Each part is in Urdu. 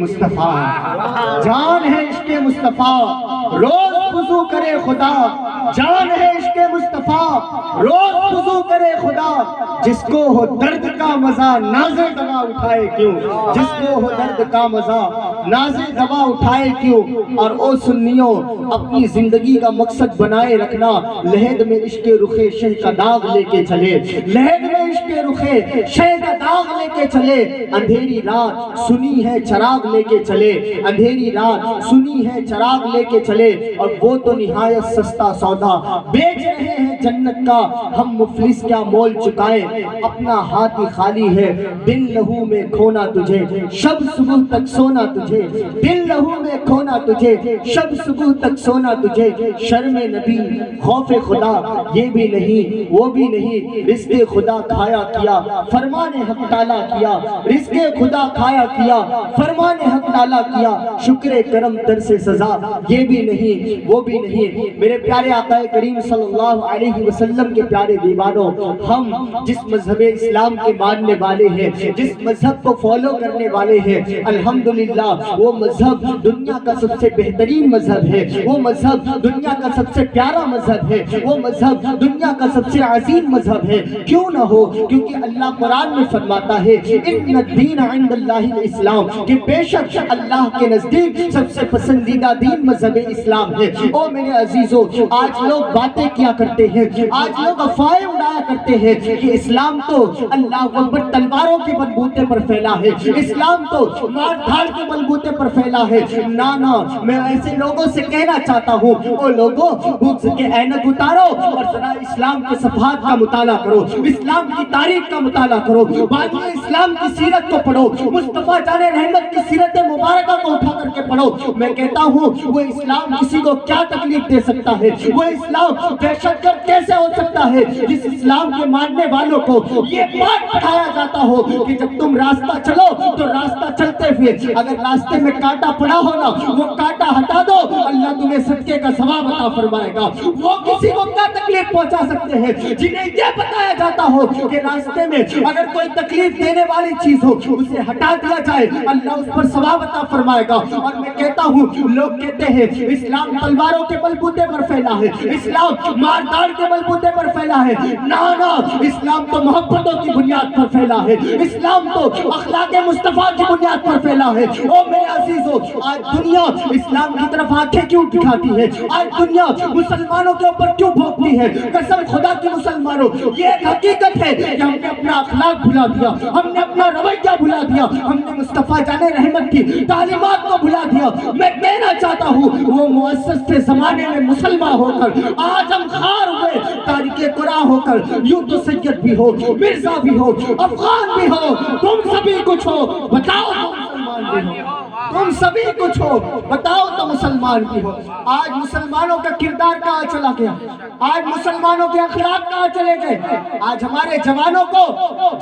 مصطفیٰ، جان ہے عشق مصطفیٰ، روز وضو کرے خدا، جان ہے عشق مصطفیٰ، روز وضو کرے خدا، جس کو ہو درد کا مزہ ناز دوا اٹھائے کیوں، جس کو ہو درد کا مزہ ناز دوا اٹھائے کیوں۔ اور او سنیوں، اپنی زندگی کا مقصد بنائے رکھنا، لحد میں عشق رخ شہ کا داغ لے کے چلے، لحد میں عشق رخ شہ کا داغ لے کے چلے، اندھیری رات سنی ہے چراغ لے کے چلے، اندھیری رات سنی ہے چراغ لے کے چلے، اور وہ تو نہایت سستا سودا بیچ رہے ہیں جنت کا، ہم مفلس کیا مول چکائیں، اپنا ہاتھ ہی خالی ہے، دل لہو میں کھونا تجھے، شب صبح تک سونا تجھے، دل لہو میں کھونا تجھے، شب صبح تک سونا تجھے، شرم نبی خوف خدا یہ بھی نہیں وہ بھی نہیں، رزق خدا کھایا کیا فرمان حق تعالیٰ کیا، رزق خدا کھایا کیا فرمان حق تعالیٰ کیا، شکر کرم در سے سزا یہ بھی نہیں وہ بھی نہیں۔ میرے پیارے آقا کریم صلی اللہ علیہ وسلم کے پیارے دیوانوں، ہم جس مذہب اسلام کے ماننے والے ہیں، جس مذہب کو فالو کرنے والے ہیں، الحمدللہ وہ مذہب دنیا کا سب سے بہترین مذہب ہے، وہ مذہب دنیا کا سب سے پیارا مذہب ہے، وہ مذہب دنیا کا سب سے عظیم مذہب ہے۔ کیوں نہ ہو؟ کیونکہ اللہ قرآن میں فرماتا ہے ان الدین عند اللہ الاسلام، کہ بے شک اللہ کے نزدیک سب سے پسندیدہ دین مذہب اسلام ہے۔ او میرے عزیزو، آج لوگ باتیں کیا کرتے ہیں، آج لوگ افواہیں اڑایا کرتے ہیں کہ اسلام تو اللہ اکبر تلواروں کے بلبوتے پر پھیلا ہے، اسلام تو مار دھاڑ کے بلبوتے پر پھیلا ہے۔ نانا، میں ایسے لوگوں سے کہنا چاہتا ہوں، او لوگوں بھوک کے اینک اتارو اور ذرا اسلام کے صفحات کا مطالعہ کرو، اسلام کی تاریخ کا مطالعہ کرو، بانی اسلام کی سیرت کو پڑھو، مصطفیٰ جان رحمت کی سیرت مبارکہ کو اٹھا کر کے پڑھو۔ میں کہتا ہوں وہ اسلام کسی کو کیا تکلیف دے سکتا ہے، وہ اسلام دہشت گرد کیسے ہو سکتا ہے، جس اسلام کے ماننے والوں کو یہ بات پڑھایا جاتا ہو کہ جب تم راستہ چلو تو راستہ چلتے ہوئے اگر راستے میں کانٹا پڑا ہو نا، وہ کانٹا ہٹا دو، اللہ تمہیں صدقے کا ثواب عطا فرمائے گا۔ وہ کسی کو کیا تکلیف پہنچا سکتے ہیں جنہیں یہ بتایا جاتا ہو کہ راستے میں اگر کوئی تکلیف دینے والی چیز ہو اسے ہٹا دیا جائے، اللہ اس پر ثواب عطا فرمائے گا۔ اور میں کہتا ہوں، لوگ کہتے ہیں اسلام تلواروں کے بلبوتے پر پھیلا ہے، اسلام ماردار کے بلبوتے پر پھیلا ہے۔ نانا، اسلام تو محبتوں کی بنیاد پر پھیلا ہے، اسلام تو اخلاق مصطفیٰ کی بنیاد پر پھیلا ہے۔ او میرے عزیزو، آج دنیا اسلام کی طرف آنکھیں کیوں دکھاتی ہے، آج دنیا مسلمانوں کے اوپر کیوں بھونکتی ہے؟ قسم خدا کی مسلمانوں، یہ ایک حقیقت ہے کہ ہم نے اپنا اخلاق بھلا دیا، ہم نے اپنا رویہ بھلا دیا، ہم نے مصطفیٰ جان رحمت کی تعلیمات کو بھلا دیا۔ میں کہنا چاہتا ہوں، وہ مؤسس کے زمانے میں مسلمان ہو کر آج ہم خار ہوئے، تاریخ قرآن ہو کر یوں تو سید بھی ہو، مرزا بھی ہو، افغان بھی ہو، تم سبھی کچھ ہو، بتاؤ تو مسلمان بھی ہو، تم سبھی کچھ ہو، بتاؤ تو مسلمان بھی ہو۔ آج مسلمانوں کا کردار کہاں چلا گیا؟ آج مسلمانوں کے اخلاق کہاں چلے گئے؟ آج ہمارے جوانوں کو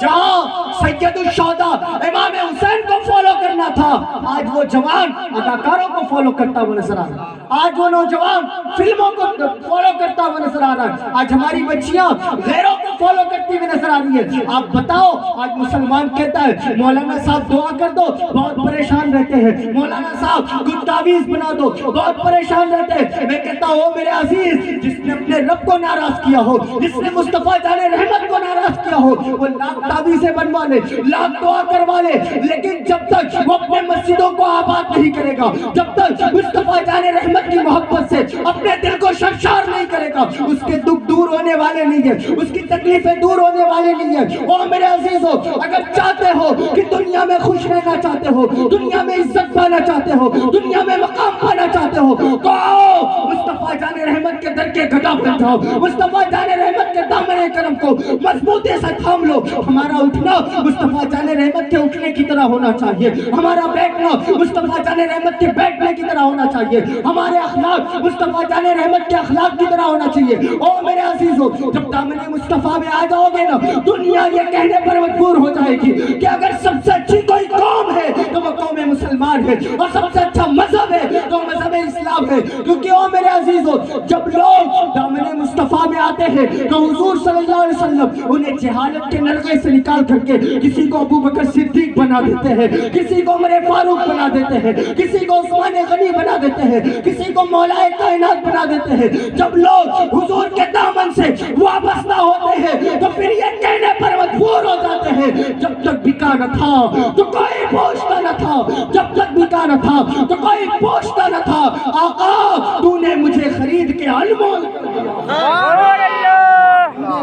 جہاں سید الشہداء امام حسین کو فالو کرنا تھا، آج وہ جوان اداکاروں کو فالو کرتا ہوا نظر آ رہا ہے، آج وہ نوجوان فلموں کو فالو کرتا ہوا نظر آ رہا ہے، آج ہماری بچیاں غیروں کو فالو کرتی ہوئی نظر آ رہی ہے۔ آپ بتاؤ، آج مسلمان کہتا ہے مولانا صاحب دعا کر دو، بہت پریشان رہتے ہیں، مولانا صاحب کچھ تعویذ بنا دو، بہت پریشان رہتے ہیں۔ میں کہتا ہوں میرے عزیز، جس نے اپنے رب کو ناراض کیا ہو، جس نے مصطفیٰ جان رحمت کو ناراض کیا ہو، وہ لاکھ تعویذیں بنوا لے، لاکھ دعا کروا لے، لیکن جب تک وہ اپنے مسجدوں کو آباد نہیں کرے گا، جب تک مصطفیٰ جان رحمت کی محبت سے اپنے دل کو شرشار نہیں کرے گا، اس کے دکھ دور ہونے والے نہیں ہیں، اس کی تکلیفیں دور ہونے والے نہیں ہیں۔ اور میرے عزیزو، اگر چاہتے ہو کہ دنیا میں خوش رہنا چاہتے ہو، دنیا میں عزت پانا چاہتے ہو، دنیا میں مقام پانا چاہتے ہو، تو آؤ مصطفیٰ جان رحمت کے در کے گدا بن جاؤ، مصطفیٰ جان رحمت کے دامن کرم کو مضبوطی سے تھام لو۔ ہمارا اٹھنا مصطفیٰ جان رحمت کے اٹھنے کی طرح ہونا چاہیے، ہمارا بیٹھنا مصطفیٰ جان رحمت کے بیٹھنے کی طرح ہونا چاہیے، ہمارے اخلاق مصطفیٰ جان رحمت کے اخلاق کی طرح ہونا چاہیے۔ او میرے عزیزو، جب دامن مصطفیٰ میں آ جاؤ گے نا، دنیا یہ کہنے پر مجبور ہو جائے گی کہ اگر سب سے اچھی کوئی قوم ہے تو وہ قوم مسلمان ہے، اور سب سے اچھا مذہب ہے تو تو مذہب اسلام ہے. کیونکہ او میرے عزیزو جب لوگ دامن مصطفیٰ میں آتے ہیں تو حضور صلی اللہ علیہ وسلم انہیں جہالت کے نرغے سے نکال کر کے کسی کو ابو بکر صدیق بنا دیتے ہیں, کسی کو عمر فاروق بنا دیتے ہیں, کسی کو عثمان غنی بنا دیتے ہیں, کسی کو مولا کائنات بنا دیتے ہیں. جب لوگ حضور کے دامن سے وابستہ ہوتے ہیں تو پھر یہ کہنے پر مجبور ہو جاتے ہیں جب تک بکا نہ تھا تو کوئی پوچھتا نہ تھا, جب تک بکا نہ تھا تو کوئی پوچھتا نہ تھا. آقا تو نے مجھے خرید کے انمول کر دیا,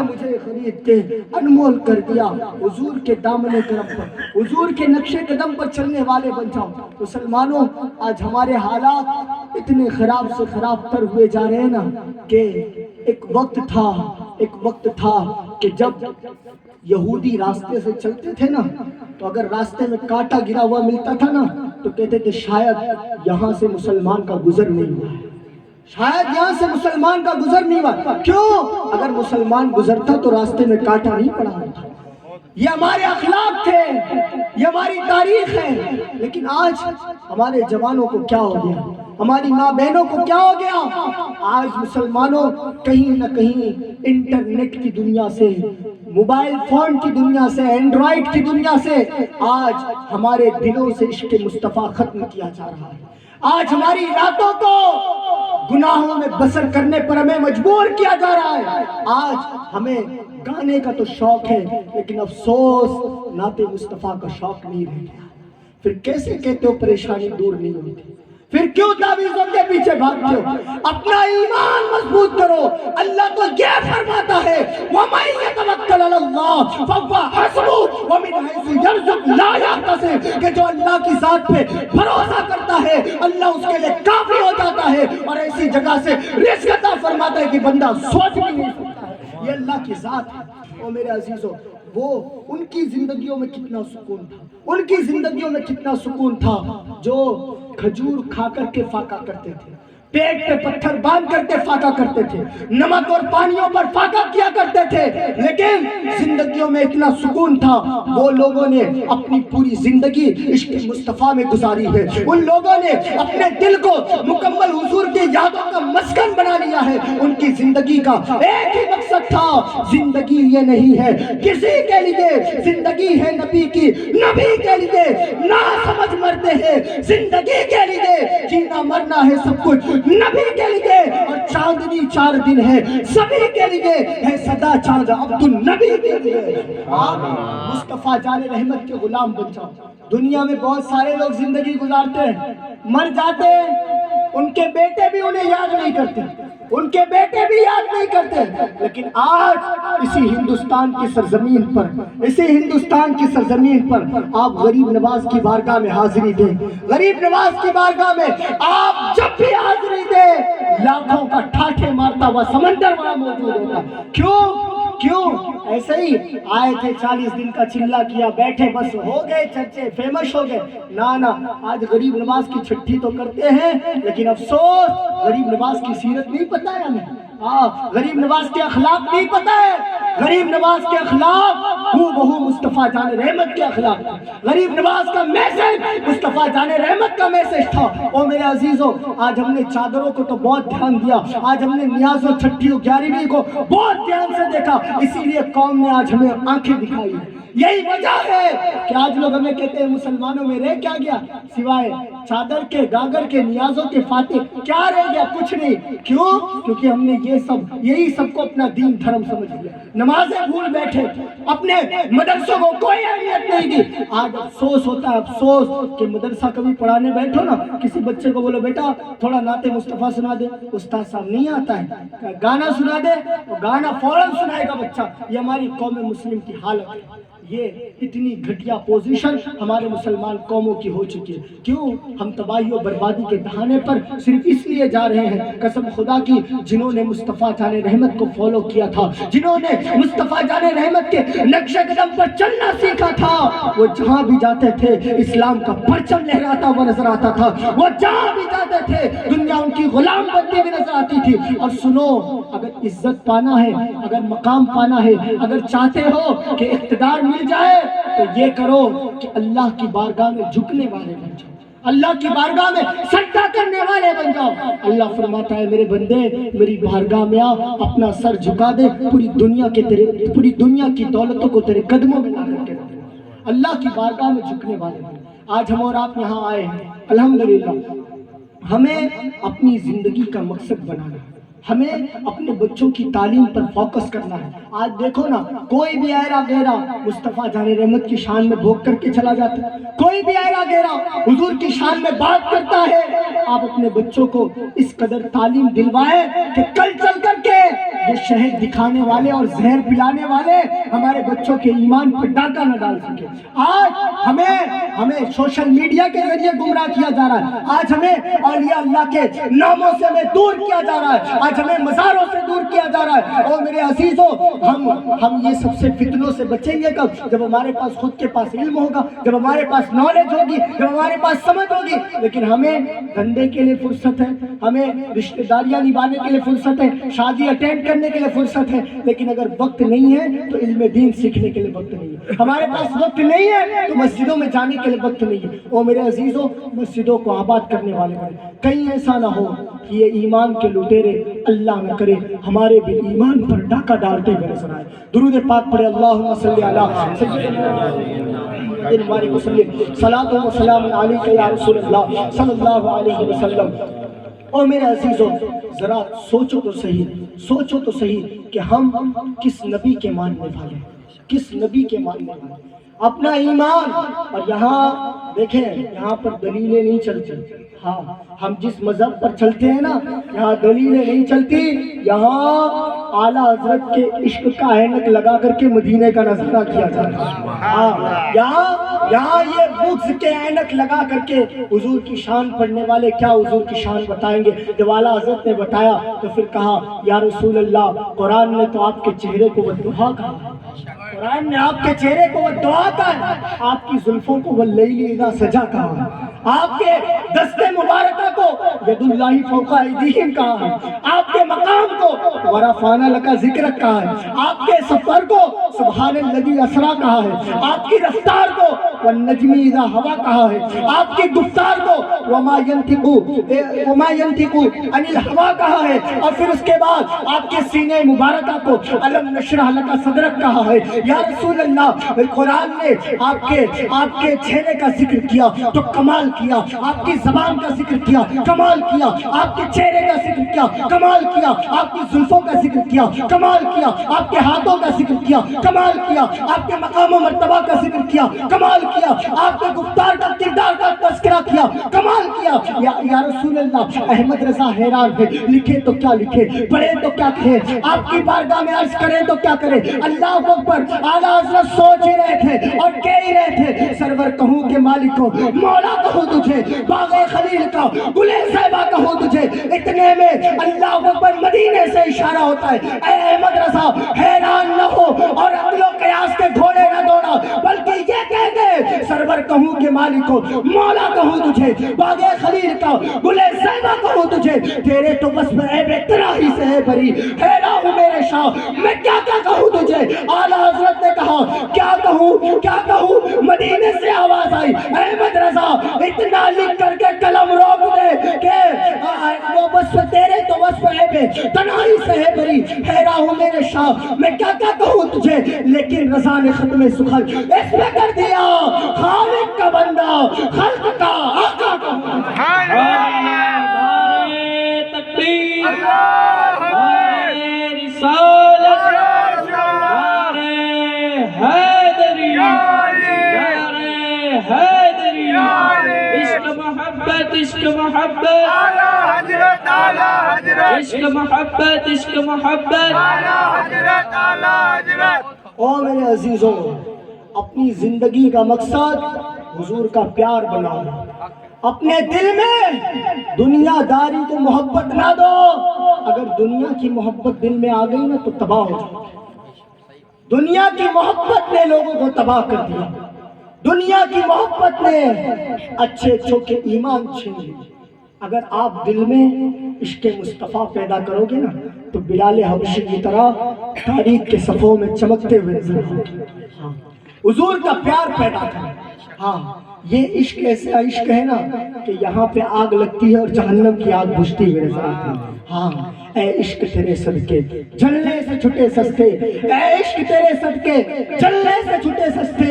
مجھے خرید کے انمول کر دیا. حضور کے دامن کرم پر, حضور کے نقش قدم پر چلنے والے بن جاؤ. مسلمانوں آج ہمارے حالات اتنے خراب سے خراب تر ہوئے جا رہے ہیں نا کہ ایک وقت تھا کہ جب یہودی راستے سے چلتے تھے نا تو اگر راستے میں کانٹا گرا ہوا ملتا تھا نا تو کہتے تھے شاید یہاں سے مسلمان کا گزر نہیں ہوا ہے, شاید یہاں سے مسلمان کا گزر نہیں ہوا. کیوں؟ اگر مسلمان گزرتا تو راستے میں کانٹا نہیں پڑا ہوتا. یہ ہمارے اخلاق تھے, یہ ہماری تاریخ ہے. لیکن آج ہمارے جوانوں کو کیا ہو گیا, ہماری ماں بہنوں کو کیا ہو گیا؟ آج مسلمانوں کہیں نہ کہیں انٹرنیٹ کی دنیا سے, موبائل فون کی دنیا سے, اینڈرائیڈ کی دنیا سے آج ہمارے دلوں سے عشق مصطفیٰ ختم کیا جا رہا ہے. آج ہماری راتوں کو گناہوں میں بسر کرنے پر ہمیں مجبور کیا جا رہا ہے. آج ہمیں گانے کا تو شوق ہے لیکن افسوس نعت مصطفیٰ کا شوق نہیں رہ گیا. پھر کیسے کہتے ہو پریشانی دور نہیں ہوتی؟ پھر کیوں تعویذوں کے پیچھے بھاگتے ہو؟ اپنا ایمان مضبوط کرو. اللہ تو یہ فرماتا ہے وَمَن يَتَوَكَّلْ عَلَى اللَّهِ فَهُوَ حَسْبُهُ وَمِنْ حَيْثُ يَرْزُقُ لَا يَحْتَسِبُ, کہ جو اللہ کی ذات پہ بھروسہ کرتا ہے اللہ اس کے لیے کافی ہو جاتا ہے اور ایسی جگہ سے رزق عطا فرماتا ہے کہ بندہ سوچ بھی نہیں سکتا ہے. یہ اللہ کی ذات ہے. او میرے عزیزو, وہ ان کی زندگیوں میں کتنا سکون تھا, ان کی زندگیوں میں کتنا سکون تھا جو کھجور کھا کر کے فاقہ کرتے تھے, پیٹ پہ پتھر باندھ کر کے فاقہ کرتے تھے, نمک اور پانیوں پر فاقہ کیا کرتے تھے, لیکن زندگیوں میں اتنا سکون تھا. وہ لوگوں نے اپنی پوری زندگی عشق مصطفیٰ میں گزاری ہے. ان لوگوں نے اپنے دل کو مکمل حضور کے یادوں کا مسکن بنا لیا ہے. ان کی زندگی کا ایک ہی مقصد تھا, زندگی یہ نہیں ہے کسی کے لیے, زندگی ہے نبی کی, نبی کے لیے. نہ سمجھ مرتے ہیں زندگی کے لیے, جینا مرنا ہے سب کچھ نبی کے لیے, اور چاندنی 4 دن ہے سبھی کے لیے, ہے صدا چاند عبد النبی کے لیے. مصطفیٰ جان رحمت کے غلام بن جاؤ. دنیا میں بہت سارے لوگ زندگی گزارتے ہیں, مر جاتے ہیں, ان کے بیٹے بھی انہیں یاد نہیں کرتے, ان کے بیٹے بھی یاد نہیں کرتے. لیکن آج اسی ہندوستان کی سرزمین پر, اسی ہندوستان کی سرزمین پر آپ غریب نواز کی بارگاہ میں حاضری دیں, غریب نواز کی بارگاہ میں آپ جب بھی حاضری دیں لاکھوں کا ٹھاٹھے مارتا ہوا سمندر وہاں موجود ہوتا. کیوں ایسے ہی آئے تھے 40 دن کا چلا کیا, بیٹھے بس ہو گئے چرچے, فیمس ہو گئے؟ نہ, آج غریب نواز کی چھٹی تو کرتے ہیں لیکن افسوس غریب نواز کی سیرت نہیں پتہ ہے ہمیں, غریب نواز کے اخلاق نہیں پتہ ہے. غریب نواز کے اخلاق بہو مصطفیٰ جان رحمت کے اخلاق تھے. غریب نواز کا میسج مصطفیٰ جان رحمت کا میسج تھا. او میرے عزیزو, آج ہم نے چادروں کو تو بہت دھیان دیا, آج ہم نے نیازوں چھٹیوں 11ویں کو بہت دھیان سے دیکھا, اسی لیے قوم نے آج ہمیں آنکھیں دکھائی. یہی وجہ ہے کہ آج لوگ ہمیں کہتے ہیں مسلمانوں میں رہ کیا گیا سوائے چادر کے, گاگر کے, نیازوں کے فاتح کیا رہ گیا؟ کچھ نہیں. کیوں؟ کیونکہ ہم نے یہی سب کو اپنا دین دھرم سمجھ لیا, نمازیں بھول بیٹھے, اپنے مدرسوں کو کوئی اہمیت نہیں دی. آج افسوس ہوتا ہے, افسوس کہ مدرسہ کبھی پڑھانے بیٹھو نا, کسی بچے کو بولو بیٹا تھوڑا نعت مصطفیٰ سنا دے, استاد صاحب نہیں آتا ہے. گانا سنا دے, گانا فوراً سنائے گا بچہ. یہ ہماری قوم مسلم کی حالت ہے. یہ اتنی گھٹیا پوزیشن ہمارے مسلمان قوموں کی ہو چکی ہے. کیوں؟ ہم تباہی و بربادی کے دہانے پر صرف اس لیے جا رہے ہیں, قسم خدا کی جنہوں نے مصطفیٰ جان رحمت کو فالو کیا تھا, جنہوں نے مصطفیٰ جان رحمت کے نقش قدم پر چلنا سیکھا تھا, وہ جہاں بھی جاتے تھے اسلام کا پرچم لہراتا ہوا نظر آتا تھا. وہ جہاں بھی جاتے تھے دنیا ان کی غلام بنتی ہوئی نظر آتی تھی. اور سنو, اگر عزت پانا ہے, اگر مقام پانا ہے, اگر چاہتے ہو کہ اقتدار مل جائے تو یہ کرو کہ اللہ کی بارگاہ میں جھکنے والے بن جاؤ. اللہ کی بارگاہ میں سجدہ کرنے والے بن جاؤ۔ اللہ فرماتا ہے میرے بندے میری بارگاہ میں آ، اپنا سر جھکا دے، پوری دنیا کی دولتوں کو تیرے قدموں میں لا کر کے رکھ دے۔ اللہ کی بارگاہ میں جھکنے والے بن۔ آج ہم اور آپ یہاں آئے ہیں، الحمدللہ ہمیں اپنی زندگی کا مقصد بنانا ہے، ہمیں اپنے بچوں کی تعلیم پر فوکس کرنا ہے۔ آج دیکھو نا، کوئی بھی ایرا گیرا مصطفیٰ جان رحمت کی شان میں بھوک کر کے چلا جاتا ہے، کوئی بھی ایرا گیرا حضور کی شان میں بات کرتا ہے۔ آپ اپنے بچوں کو اس قدر تعلیم دلوائیں کہ کل چل کر کے یہ شہد دکھانے والے اور زہر پلانے والے ہمارے بچوں کے ایمان پر ڈاکہ نہ ڈال سکے۔ آج ہمیں سوشل میڈیا کے ذریعے گمراہ کیا جا رہا ہے، آج ہمیں اولیاء اللہ کے ناموں سے ہمیں دور کیا جا رہا ہے، آج ہمیں مزاروں سے دور کیا جا رہا ہے۔ اور میرے عزیزوں، ہم یہ سب سے فتنوں سے بچیں گے کب؟ جب ہمارے پاس خود کے پاس علم ہوگا، جب ہمارے پاس نالج ہوگی، جب ہمارے پاس سمجھ ہوگی۔ لیکن ہمیں دھندے کے لیے فرصت ہے، ہمیں رشتہ داریاں نبھانے کے لیے فرصت ہے، شادی اٹینڈ کرنے کے لیے فرصت ہے، لیکن اگر وقت نہیں ہے تو علم دین سیکھنے کے لیے وقت نہیں ہے۔ ہمارے پاس وقت نہیں ہے تو مسجدوں میں جانے کے لیے وقت نہیں ہے۔ اور میرے عزیزوں، مسجدوں کو آباد کرنے والے بنے، کہیں ایسا نہ ہو کہ یہ ایمان کے لٹیرے اللہ نہ کرے ہمارے بھی ایمان پر ڈاکہ ڈالتے ہوئے نظر آئے۔ درود پاک پڑھے، اللہم صلی علی سیدنا محمد وسلم، صلاۃ و سلام علیک یا رسول اللہ صلی اللہ علیہ وسلم۔ اور میرے عزیزوں، ذرا سوچو تو صحیح کہ ہم کس نبی کے ماننے والے ہیں، کس نبی کے ماننے والے ہیں؟ اپنا ایمان۔ اور یہاں دیکھیں، یہاں پر دلیلیں نہیں چلتی۔ ہاں، ہم جس مذہب پر چلتے ہیں نا، یہاں دلیلیں نہیں چلتی، یہاں اعلیٰ حضرت کے عشق کا عینک لگا کر کے مدینے کا نظارہ کیا جاتا ہے۔ ہاں، یہاں یہ بکس کے عینک لگا کر کے حضور کی شان پڑھنے والے کیا حضور کی شان بتائیں گے؟ جب اعلیٰ حضرت نے بتایا تو پھر کہا یا رسول اللہ، قرآن نے تو آپ کے چہرے کو والدحا کہا، قرآن نے آپ کے چہرے کو والدحا کہا، آپ کی زلفوں کو واللیل اذا سجا کہا، آپ کے دستے مبارکہ کو ید اللہ فوق ایدیہم کہا ہے، آپ کے مقام کو ورفعنا لک ذکرک کہا ہے، آپ کے سفر کو سبحان الذی اسریٰ کہا ہے، آپ کی رفتار کو والنجم اذا ہوا کہا ہے، آپ کی گفتار کو وما ینطق عن الہوا کہا ہے، اور پھر اس کے بعد آپ کے سینے مبارکہ کو الم نشرح لک صدرک کہا ہے۔ یا رسول اللہ، قرآن نے آپ کے چہرے کا ذکر کیا تو کمال کیا، آپ کی زبان کا ذکر کیا کمال کیا، آپ کے چہرے کا ذکر کیا کمال کیا، آپ کی زلفوں کا ذکر کیا کمال کیا، آپ کے ہاتھوں کا ذکر کیا کمال کیا، آپ کے مقام و مرتبہ کا ذکر کیا کمال کیا، آپ کے گفتار کا کردار کا تذکرہ کیا کمال کیا۔ یا رسول اللہ، احمد رضا حیران ہے، لکھے تو کیا لکھے، پڑھے تو کیا کہے، آپ کی بارگاہ میں عرض کرے تو کیا کرے۔ اللہ اکبر، اعلیٰ حضرت سوچ ہی رہے تھے اور کہہ ہی رہے تھے، سرور کہوں کہ مالک ہو، مولا کہوں تجھے، باغ خلیل کا گلے صحبہ کہوں تجھے۔ اتنے میں اللہ اکبر مدینے سے اشارہ ہوتا ہے، اے احمد رضا حیران نہ ہو اور عقل و قیاس کے گھوڑے نہ دوڑا، بلکہ یہ کہہ دے سرور کہوں کہ مالک ہو، مولا کہوں تجھے، باغ خلیل کا گلے صحبہ کہوں تجھے، تیرے تو بس میں عیب تراہی سے ہے بری، حیران ہوں میرے شاہ میں کیا کیا کہوں تجھے۔ اعلیٰ حضرت نے کہا کیا کہوں، مدینے سے آواز آئی، احمد رضا اتنا لکھ کر کے قلم روک دے کہ وہ وصف تیرے تو وصف عیب تنہائی سے ہے بری، حیران ہوں میرے شاہ میں کیا کیا کہوں تجھے۔ لیکن رضا نے ختم سخن اس میں کر دیا، خالق کا بندہ خلق کا آقا کہوں۔ تکبیر، رسالت، عشق محبت، عشق محبت، عشق محبت، عشق محبت۔ اور میرے عزیزوں، اپنی زندگی کا مقصد حضور کا پیار بناؤ، اپنے دل میں دنیا داری کو محبت نہ دو۔ اگر دنیا کی محبت دل میں آ گئی نا تو تباہ ہو جائے۔ دنیا کی محبت نے لوگوں کو تباہ کر دیا، دنیا کی محبت نے اچھے اچھوں کے ایمان چھین لیا۔ اگر آپ دل میں عشق مصطفیٰ پیدا کرو گے نا تو بلال حبشی کی طرح تاریخ کے صفوں میں چمکتے ہوئے نظر آؤ گے۔ حضور کا پیار پیدا کریں۔ ہاں، یہ عشق ایسا عشق ہے نا کہ یہاں پہ آگ لگتی ہے اور جہنم کی آگ بجھتی ہوئی نظر آتی ہے. ہاں اے عشق تیرے صدقے جلنے سے چھٹے سستے, اے عشق تیرے صدقے جلنے سے چھٹے سستے,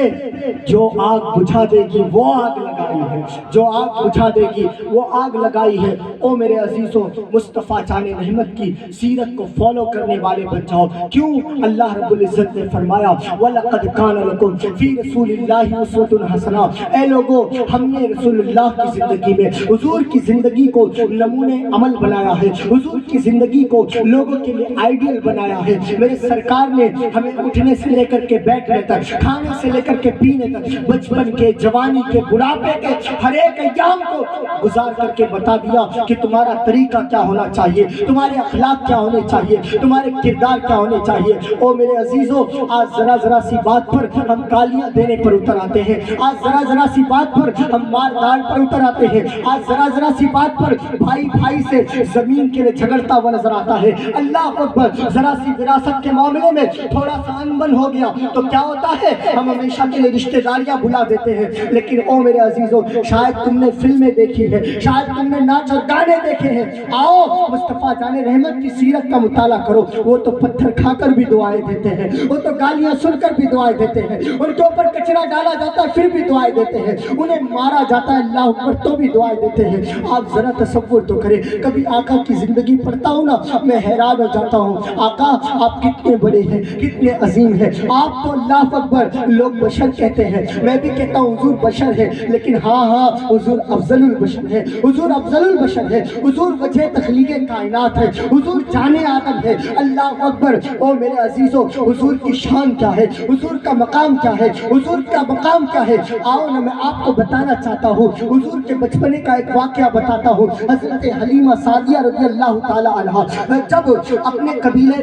جو آگ بجھا دے گی وہ آگ لگائی ہے, جو آگ بجھا دے گی وہ آگ لگائی ہے. او میرے عزیزوں, مصطفیٰ جان رحمت کی سیرت کو فالو کرنے والے بن جاؤ. کیوں؟ اللہ رب العزت نے فرمایا وَلَقَدْ كَانَ لَكُمْ فِي رَسُولِ اللَّهِ أُسْوَةٌ حَسَنَةٌ. اے لوگوں, ہم نے رسول اللہ کی زندگی میں حضور کی زندگی کو نمونے عمل بنایا ہے, حضور کی زندگی کو لوگوں کے لیے آئیڈیل بنایا ہے. میرے سرکار نے ہمیں اٹھنے سے لے کر کے بیٹھنے تک, کھانے سے لے کر کے پینے تک, بچپن کے, جوانی کے, بڑھاپے کے ہر ایک ایام کو گزار کر کے بتا دیا کہ تمہارا طریقہ کیا ہونا چاہیے, تمہارے اخلاق کیا ہونے چاہیے, تمہارے کردار کیا ہونے چاہیے. او میرے عزیزوں, آج ذرا ذرا سی بات پر ہم گالیاں دینے پر اتر آتے ہیں, آج ذرا ذرا سی بات پر ہم مار ڈال پر اتر آتے ہیں, آج ذرا ذرا سی بات پر بھائی بھائی سے زمین کے لیے جھگڑتا ہوا نظر آتا ہے. اللہ اکبر, ذرا سی وراثت کے معاملے میں تھوڑا سا انبن ہو گیا تو کیا ہوتا ہے, ہم ہمیشہ کے لیے رشتہ داریاں بھلا دیتے ہیں. لیکن او میرے عزیزوں, شاید تم نے فلمیں دیکھی ہے, شاید تم نے ناچ اور گانے دیکھے ہیں. آؤ مصطفیٰ جان رحمت کی سیرت کا مطالعہ کرو. وہ تو پتھر کھا کر بھی دعائیں دیتے ہیں, وہ تو گالیاں سن کر بھی دعائیں دیتے ہیں, ان کے اوپر کچرا ڈالا جاتا ہے پھر بھی دعائیں دیتے ہیں, انہیں مارا جاتا ہے اللہ اکبر تو بھی دعائیں دیتے ہیں. آپ ذرا تصور تو کریں, کبھی آقا کی زندگی پڑھتا ہوں نا, میں حیران ہو جاتا ہوں. آقا آپ کتنے بڑے ہیں, کتنے عظیم ہیں. آپ تو اللہ اکبر, لوگ بشر کہتے ہیں, میں بھی کہتا ہوں حضور بشر ہے, لیکن ہاں ہاں حضور افضل البشر ہے, حضور افضل البشر ہے, حضور وجہ تخلیق کائنات ہے, حضور جان آدم ہے. اللہ اکبر. او میرے عزیزوں, حضور کی شان کیا ہے, حضور کا مقام کیا ہے, حضور کا مقام کیا ہے. آؤ نا, میں آپ کو بتانا چاہتا ہوں, حضور کے بچپنے کا ایک واقعہ بتاتا ہوں. حضرت حلیمہ سعدیہ رضی اللہ تعالی عنہا جب اپنے قبیلے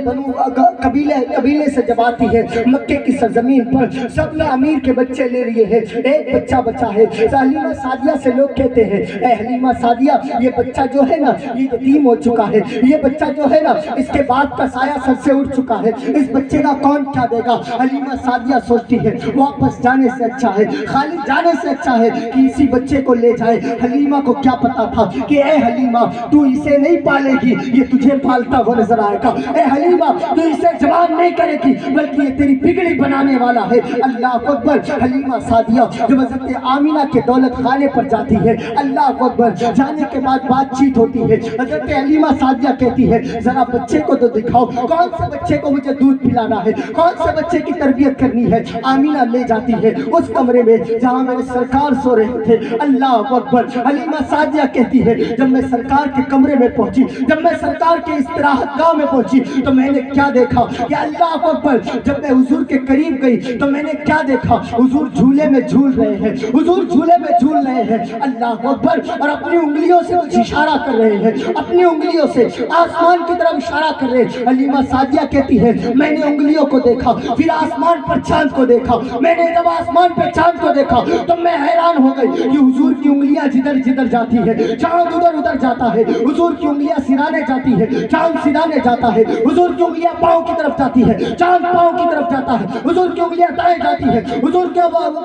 سے جب آتی ہے مکے کی سرزمین پر, سب نے امیر کے بچے لے لیے ہیں, ایک بچہ بچا ہے. حلیمہ سعدیہ سے لوگ کہتے ہیں اے حلیمہ سعدیہ, یہ بچہ جو ہے نا یہ یتیم ہو چکا ہے, یہ بچہ جو ہے نا اس کے بعد کا سایہ سر سے اٹھ چکا ہے, اس بچے کا کون کیا دے گا. حلیمہ سعدیہ سوچتی ہے واپس جانے سے اچھا ہے, خالی جانے سے اچھا ہے کہ اسی بچے کو لے جائے. حلیمہ کو کیا پتا تھا کہ اے حلیمہ تو اسے نہیں پالے گی, یہ تجھے پالتا ہوا نظر آئے گا. اے حلیمہ تو اسے جوان نہیں کرے گی بلکہ یہ تیری بگڑی بنانے والا ہے. اللہ اکبر. حلیمہ سعدیہ جب حضرت آمینہ کے دولت خانے پر جاتی ہے, اللہ اکبر, جانے کے بعد بات چیت ہوتی ہے. حضرت حلیمہ سعدیہ کہتی ہے ذرا بچے کو تو دکھاؤ, کون سے بچے کو مجھے دودھ پلانا ہے, کون سے بچے کی تربیت کرنی ہے. آمینہ لے جاتی ہے اس کمرے میں جہاں میرے سرکار سو رہے تھے. اللہ اکبر. حلیمہ سعدیہ کہتی ہے جب میں سرکار کے کمرے میں پہنچی, جب میں سرکار کے استراحت گاہ میں پہنچی تو میں نے کیا دیکھا کہ اللہ اکبر, جب میں حضور کے قریب گئی تو میں نے کیا دیکھا, حضور جھولے میں جھول رہے ہیں, حضور جھولے میں جھول رہے ہیں. اللہ اکبر. اور اپنی انگلیوں سے کچھ اشارہ کر رہے ہیں, اپنی انگلیوں سے آسمان کی طرف اشارہ کر رہے ہیں. حلیمہ سعدیہ کہتی ہے میں نے انگلیوں کو دیکھا, پھر آسمان پر چاند کو دیکھا. میں نے جب آسمان پہ چاند کو دیکھا تو میں حیران ہو گئی کہ حضور کی انگلیاں جدھر جدھر جاتی ہے چاند ادھر ادھر جاتا ہے, حضور کی انگلیاں سرانے جاتی ہے چاند سرانے جاتا ہے, حضور کی انگلیاں پاؤں کی طرف جاتی ہے چاند پاؤں کی طرف جاتا ہے, حضور کی انگلیاں دائیں جاتی ہے, حضور کے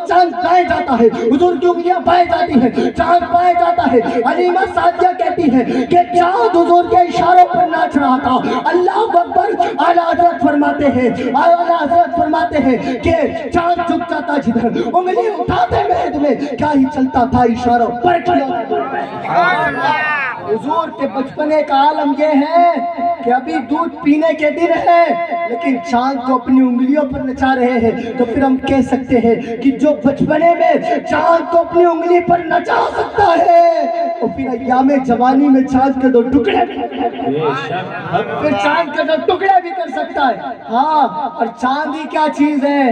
چاند دائیں جاتا ہے, حضور کی انگلیاں بائیں جاتی ہے, چاند بائیں جاتا ہے. حلیمہ سعدیہ کہتی ہے کہ چاند حضور کے اشاروں پر ناچ رہا تھا. اللہ اکبر. اعلیٰ حضرت فرماتے ہیں, اعلیٰ حضرت فرماتے ہیں کہ چاند جھک جاتا جدھر, انگلی اٹھاتے مہد میں کیا ہی چلتا تھا اشاروں پر. حضور کے بچپنے کا عالم یہ ہے کہ ابھی دودھ پینے کے دن ہے لیکن چاند کو اپنی انگلیوں پر نچا رہے ہیں. تو پھر ہم کہہ سکتے ہیں کہ جو بچپنے میں چاند کو اپنی انگلی پر نچا سکتا ہے تو پھر ایام جوانی میں چاند کے دو ٹکڑے پھر چاند کے دو ٹکڑے بھی کر سکتا ہے. ہاں, اور چاند ہی کیا چیز ہے,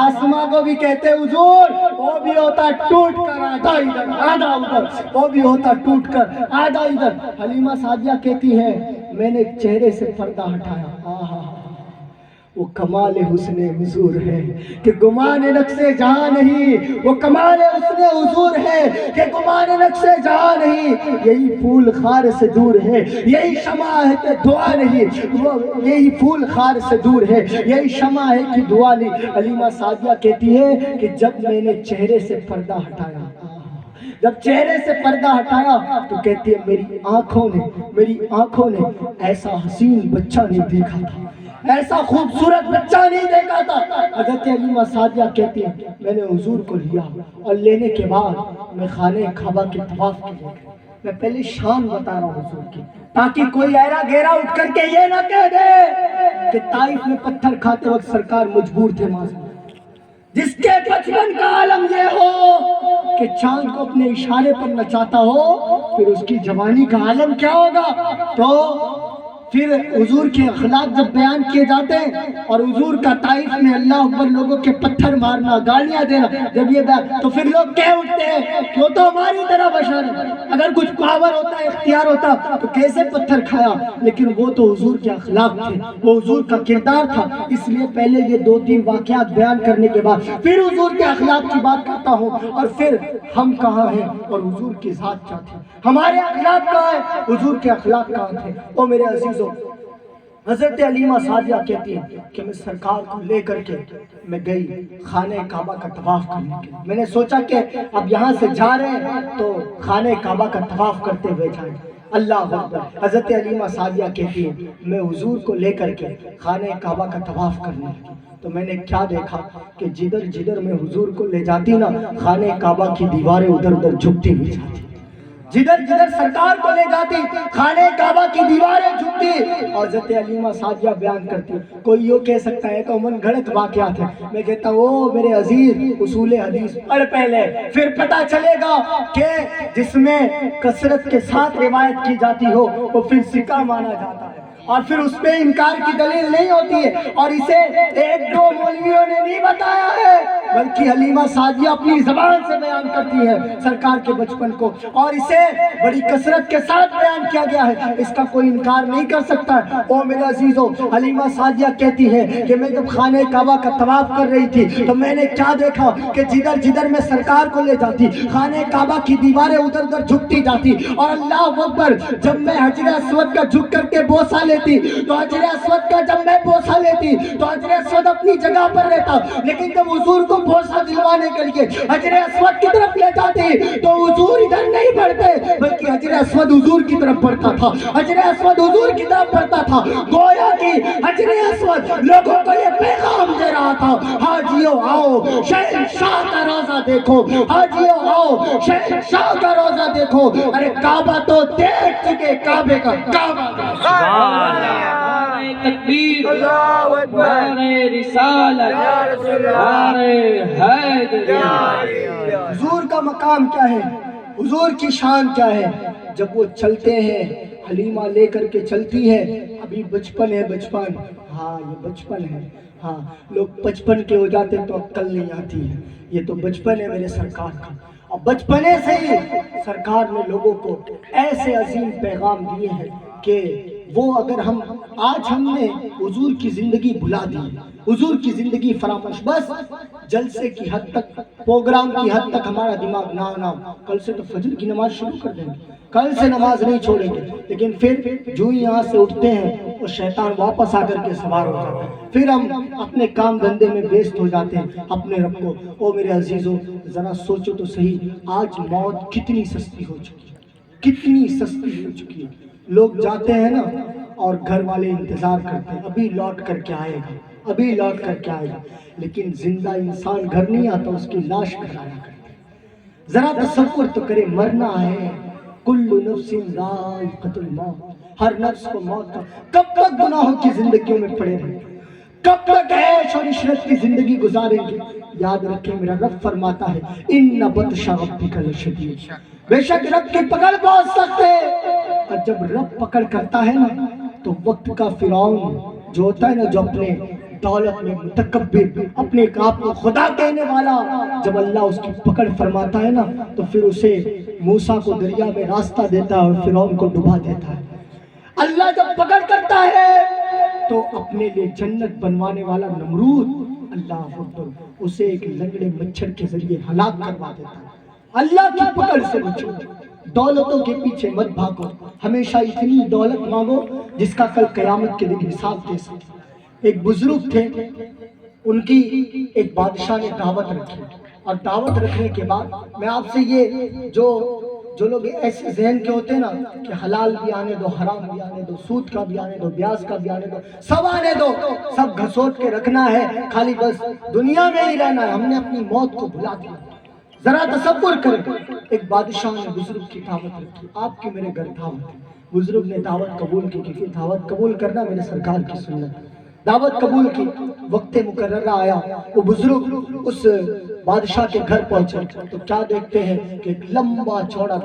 آسماں کو بھی کہتے حضور, وہ بھی ہوتا ٹوٹ کر آدھا ادھر آدھا ادھر, وہ بھی ہوتا ٹوٹ کر آدھا ادھر. حلیمہ سعدیہ کہتی ہے میں نے چہرے سے پردہ ہٹایا, وہ کمال حسن حضور ہے کہ گمان نقص جہاں نہیں, وہ کمال حسن حضور ہے کہ گمان نقص جہاں نہیں. یہی پھول خار سے دور ہے, یہی شمع ہے کہ دعا نہیں, یہی پھول خار سے دور ہے, یہی شمع ہے کہ دعا نہیں. حلیمہ سعدیہ کہتی ہے کہ جب میں نے چہرے سے پردہ ہٹایا, جب چہرے سے پردہ ہٹایا تو کہتی ہے میری آنکھوں نے ایسا حسین بچہ نہیں دیکھا تھا، ایسا خوبصورت بچہ نہیں دیکھا تھا۔ حضرت علیمہ سعدیہ کہتی ہے میں نے حضور کو لیا اور لینے کے بعد میں خانہ کعبہ کے طواف کے لیے گئی۔ میں پہلے شان بتا رہا ہوں حضور کی، تاکہ کوئی ایرا گھیرا اٹھ کر کے یہ نہ کہہ دے کہ طائف میں پتھر کھاتے وقت سرکار مجبور تھے معذرت۔ جس کے بچپن کا عالم یہ ہو کہ چاند کو اپنے اشارے پر نچاتا ہو، پھر اس کی جوانی کا عالم کیا ہوگا؟ تو پھر حضور کے اخلاق جب بیان کیے جاتے ہیں اور حضور کا طائف میں اللہ اکبر لوگوں کے پتھر مارنا، گالیاں دینا، جب یہ تو پھر لوگ کہہ اٹھتے ہیں کہ وہ تو ہماری طرح بشر ہے، اگر کچھ پاور ہوتا اختیار ہوتا تو کیسے پتھر کھایا؟ لیکن وہ تو حضور کے اخلاق تھے، وہ حضور کا کردار تھا۔ اس لیے پہلے یہ 2-3 واقعات بیان کرنے کے بعد پھر حضور کے اخلاق کی بات کرتا ہوں، اور پھر ہم کہاں ہیں اور حضور کی ذات کیا تھی، ہمارے اخلاق کہاں ہے، حضور کے اخلاق کہاں تھے۔ او میرے عزیزوں، حضرت علیمہ سعدیہ کہتی ہیں کہ میں سرکار کو لے کر کے میں گئی خانہ کعبہ کا طواف کرنے کے لیے۔ میں نے سوچا کہ اب یہاں سے جا رہے ہیں تو خانہ کعبہ کا طواف کرتے ہوئے جائیں۔ اللہ اکبر۔ حضرت علیمہ سعدیہ کہتی ہیں میں حضور کو لے کر کے خانہ کعبہ کا طواف کرنے لگی تو میں نے کیا دیکھا کہ جدھر جدھر میں حضور کو لے جاتی نا، خانہ کعبہ کی دیواریں ادھر ادھر جھکتی ہوئی جاتی، جدھر جدھر سرکار کو لے جاتی خانہ کعبہ کی دیواریں جھکتی۔ اور حضرت علیمہ سعدیہ بیان کرتی، کوئی یوں کہہ سکتا ہے کہ من گھڑت واقعات ہے، میں کہتا ہوں او میرے عزیز، اصول حدیث پڑھ پہلے، پھر پتہ چلے گا کہ جس میں کثرت کے ساتھ روایت کی جاتی ہو وہ پھر ثقہ مانا جاتا ہے، اور پھر اس پہ انکار کی دلیل نہیں ہوتی ہے، اور اسے 1-2 مولویوں نے نہیں بتایا ہے بلکہ حلیمہ سعدیہ اپنی زبان سے بیان کرتی ہے سرکار کے بچپن کو، اور اسے بڑی کثرت کے ساتھ بیان کیا گیا ہے، اس کا کوئی انکار نہیں کر سکتا ہے۔ او میرے عزیزو، حلیمہ سعدیہ کہتی ہے کہ میں جب خانہ کعبہ کا طواف کر رہی تھی تو میں نے کیا دیکھا کہ جدھر جدھر میں سرکار کو لے جاتی خانہ کعبہ کی دیواریں ادھر ادھر جھکتی جاتی، اور اللہ اکبر جب میں حجر اسود کا جھک کر کے بوسہ لیتی تو حجر اسود کا جب میں بوسہ لیتی تو حجر اسود اپنی جگہ پر رہتا، لیکن جب حضور کو بوسہ دلوانے کے لیے حجر اسود کی طرف لے جاتی تو حضور ادھر نہیں بڑھتے بلکہ حجر اسود حضور کی طرف بڑھتا تھا، حجر اسود حضور کی طرف بڑھتا تھا، گویا کہ حجر اسود لوگوں کو یہ پیغام دے رہا تھا، حاجیو آؤ شہنشاہ کا روزہ دیکھو، حاجیو آؤ شہنشاہ کا روزہ دیکھو۔ ارے کعبہ تو دیکھ چکے، کعبے کا کعبہ تکبیر، نعرہ رسالت، نعرہ حیدری۔ حضور کا مقام کیا ہے، حضور کی شان کیا ہے؟ جب وہ چلتے ہیں، حلیمہ لے کر کے چلتی ہے، ابھی بچپن ہے، بچپن، ہاں یہ بچپن ہے، ہاں لوگ بچپن کے ہو جاتے تو عقل نہیں آتی ہے، یہ تو بچپن ہے میرے سرکار کا، اور بچپنے سے ہی سرکار نے لوگوں کو ایسے عظیم پیغام دیے ہیں کہ وہ اگر آج ہم نے حضور کی زندگی بھلا دی، حضور کی زندگی فراموش، بس جلسے کی حد تک، پروگرام کی حد تک ہمارا دماغ نہ کل سے تو فجر کی نماز شروع کر دیں گے، کل سے نماز نہیں چھوڑیں گے، لیکن پھر جو ہی یہاں سے اٹھتے ہیں وہ شیطان واپس آ کر کے سوار ہو جاتا ہے، پھر ہم اپنے کام دھندے میں ویسٹ ہو جاتے ہیں اپنے رب کو۔ او میرے عزیزوں، ذرا سوچو تو صحیح، آج موت کتنی سستی ہو چکی ہے، کتنی سستی ہو چکی ہے۔ لوگ جاتے ہیں نا اور گھر والے انتظار کرتے ہیں ابھی لوٹ کر کے آئے گا، ابھی لوٹ کر کے آئے گا، لیکن زندہ انسان گھر نہیں آتا، اس کی لاش گھر آیا کرتی ہے۔ ذرا تصور تو کرے، مرنا ہے، کل نفس ذائقۃ الموت، ہر نفس کو موت کا، کب تک گناہوں کی زندگیوں میں پڑے رہیں گے، کب تک عیش اور عشرت کی زندگی گزاریں گے؟ یاد رکھیں میرا رب فرماتا ہے ان بطش ربک لشدید، بے شک رب کی پکڑ بہت سخت ہے، اور جب رب پکڑ کرتا ہے نا تو وقت کا فرعون جو ہوتا ہے نا، جو اپنے دولت میں متکبر، اپنے آپ کو خدا کہنے والا، جب اللہ اس کی پکڑ فرماتا ہے نا تو پھر اسے موسیٰ کو دریا میں راستہ دیتا ہے اور فرعون کو ڈبا دیتا ہے۔ اللہ جب پکڑ کرتا ہے تو اپنے لیے جنت بنوانے والا نمرود، اللہ اکبر، اسے ایک لنگڑے مچھر کے ذریعے ہلاک کروا دیتا ہے۔ اللہ کی پکڑ سے بچو، دولتوں کے پیچھے مت بھاگو، ہمیشہ اتنی دولت مانگو جس کا کل قیامت کے دن حساب دے سکے۔ ایک بزرگ تھے، ان کی ایک بادشاہ نے دعوت رکھی اور دعوت رکھنے کے بعد میں آپ سے یہ جو لوگ ایسے ذہن کے ہوتے ہیں نا کہ حلال بھی آنے دو، حرام بھی آنے دو، سود کا بھی آنے دو، بیاس کا بھی آنے دو، سب آنے دو، سب گھسوٹ کے رکھنا ہے، خالی بس دنیا میں ہی رہنا ہے، ہم نے اپنی موت کو بھلا دیا۔ ذرا تصور کریں، ایک بادشاہ نے بزرگ کی دعوت رکھی، آپ کی میرے گھر دعوت ہے، بزرگ نے دعوت قبول کی، کیونکہ دعوت قبول کرنا میرے سرکار کی سنت۔ دعوت قبول کی، وقت مقررہ آیا، وہ بزرگ اس بادشاہ کے گھر پہنچے تو کیا دیکھتے ہیں کہ ایک لمبا چوڑا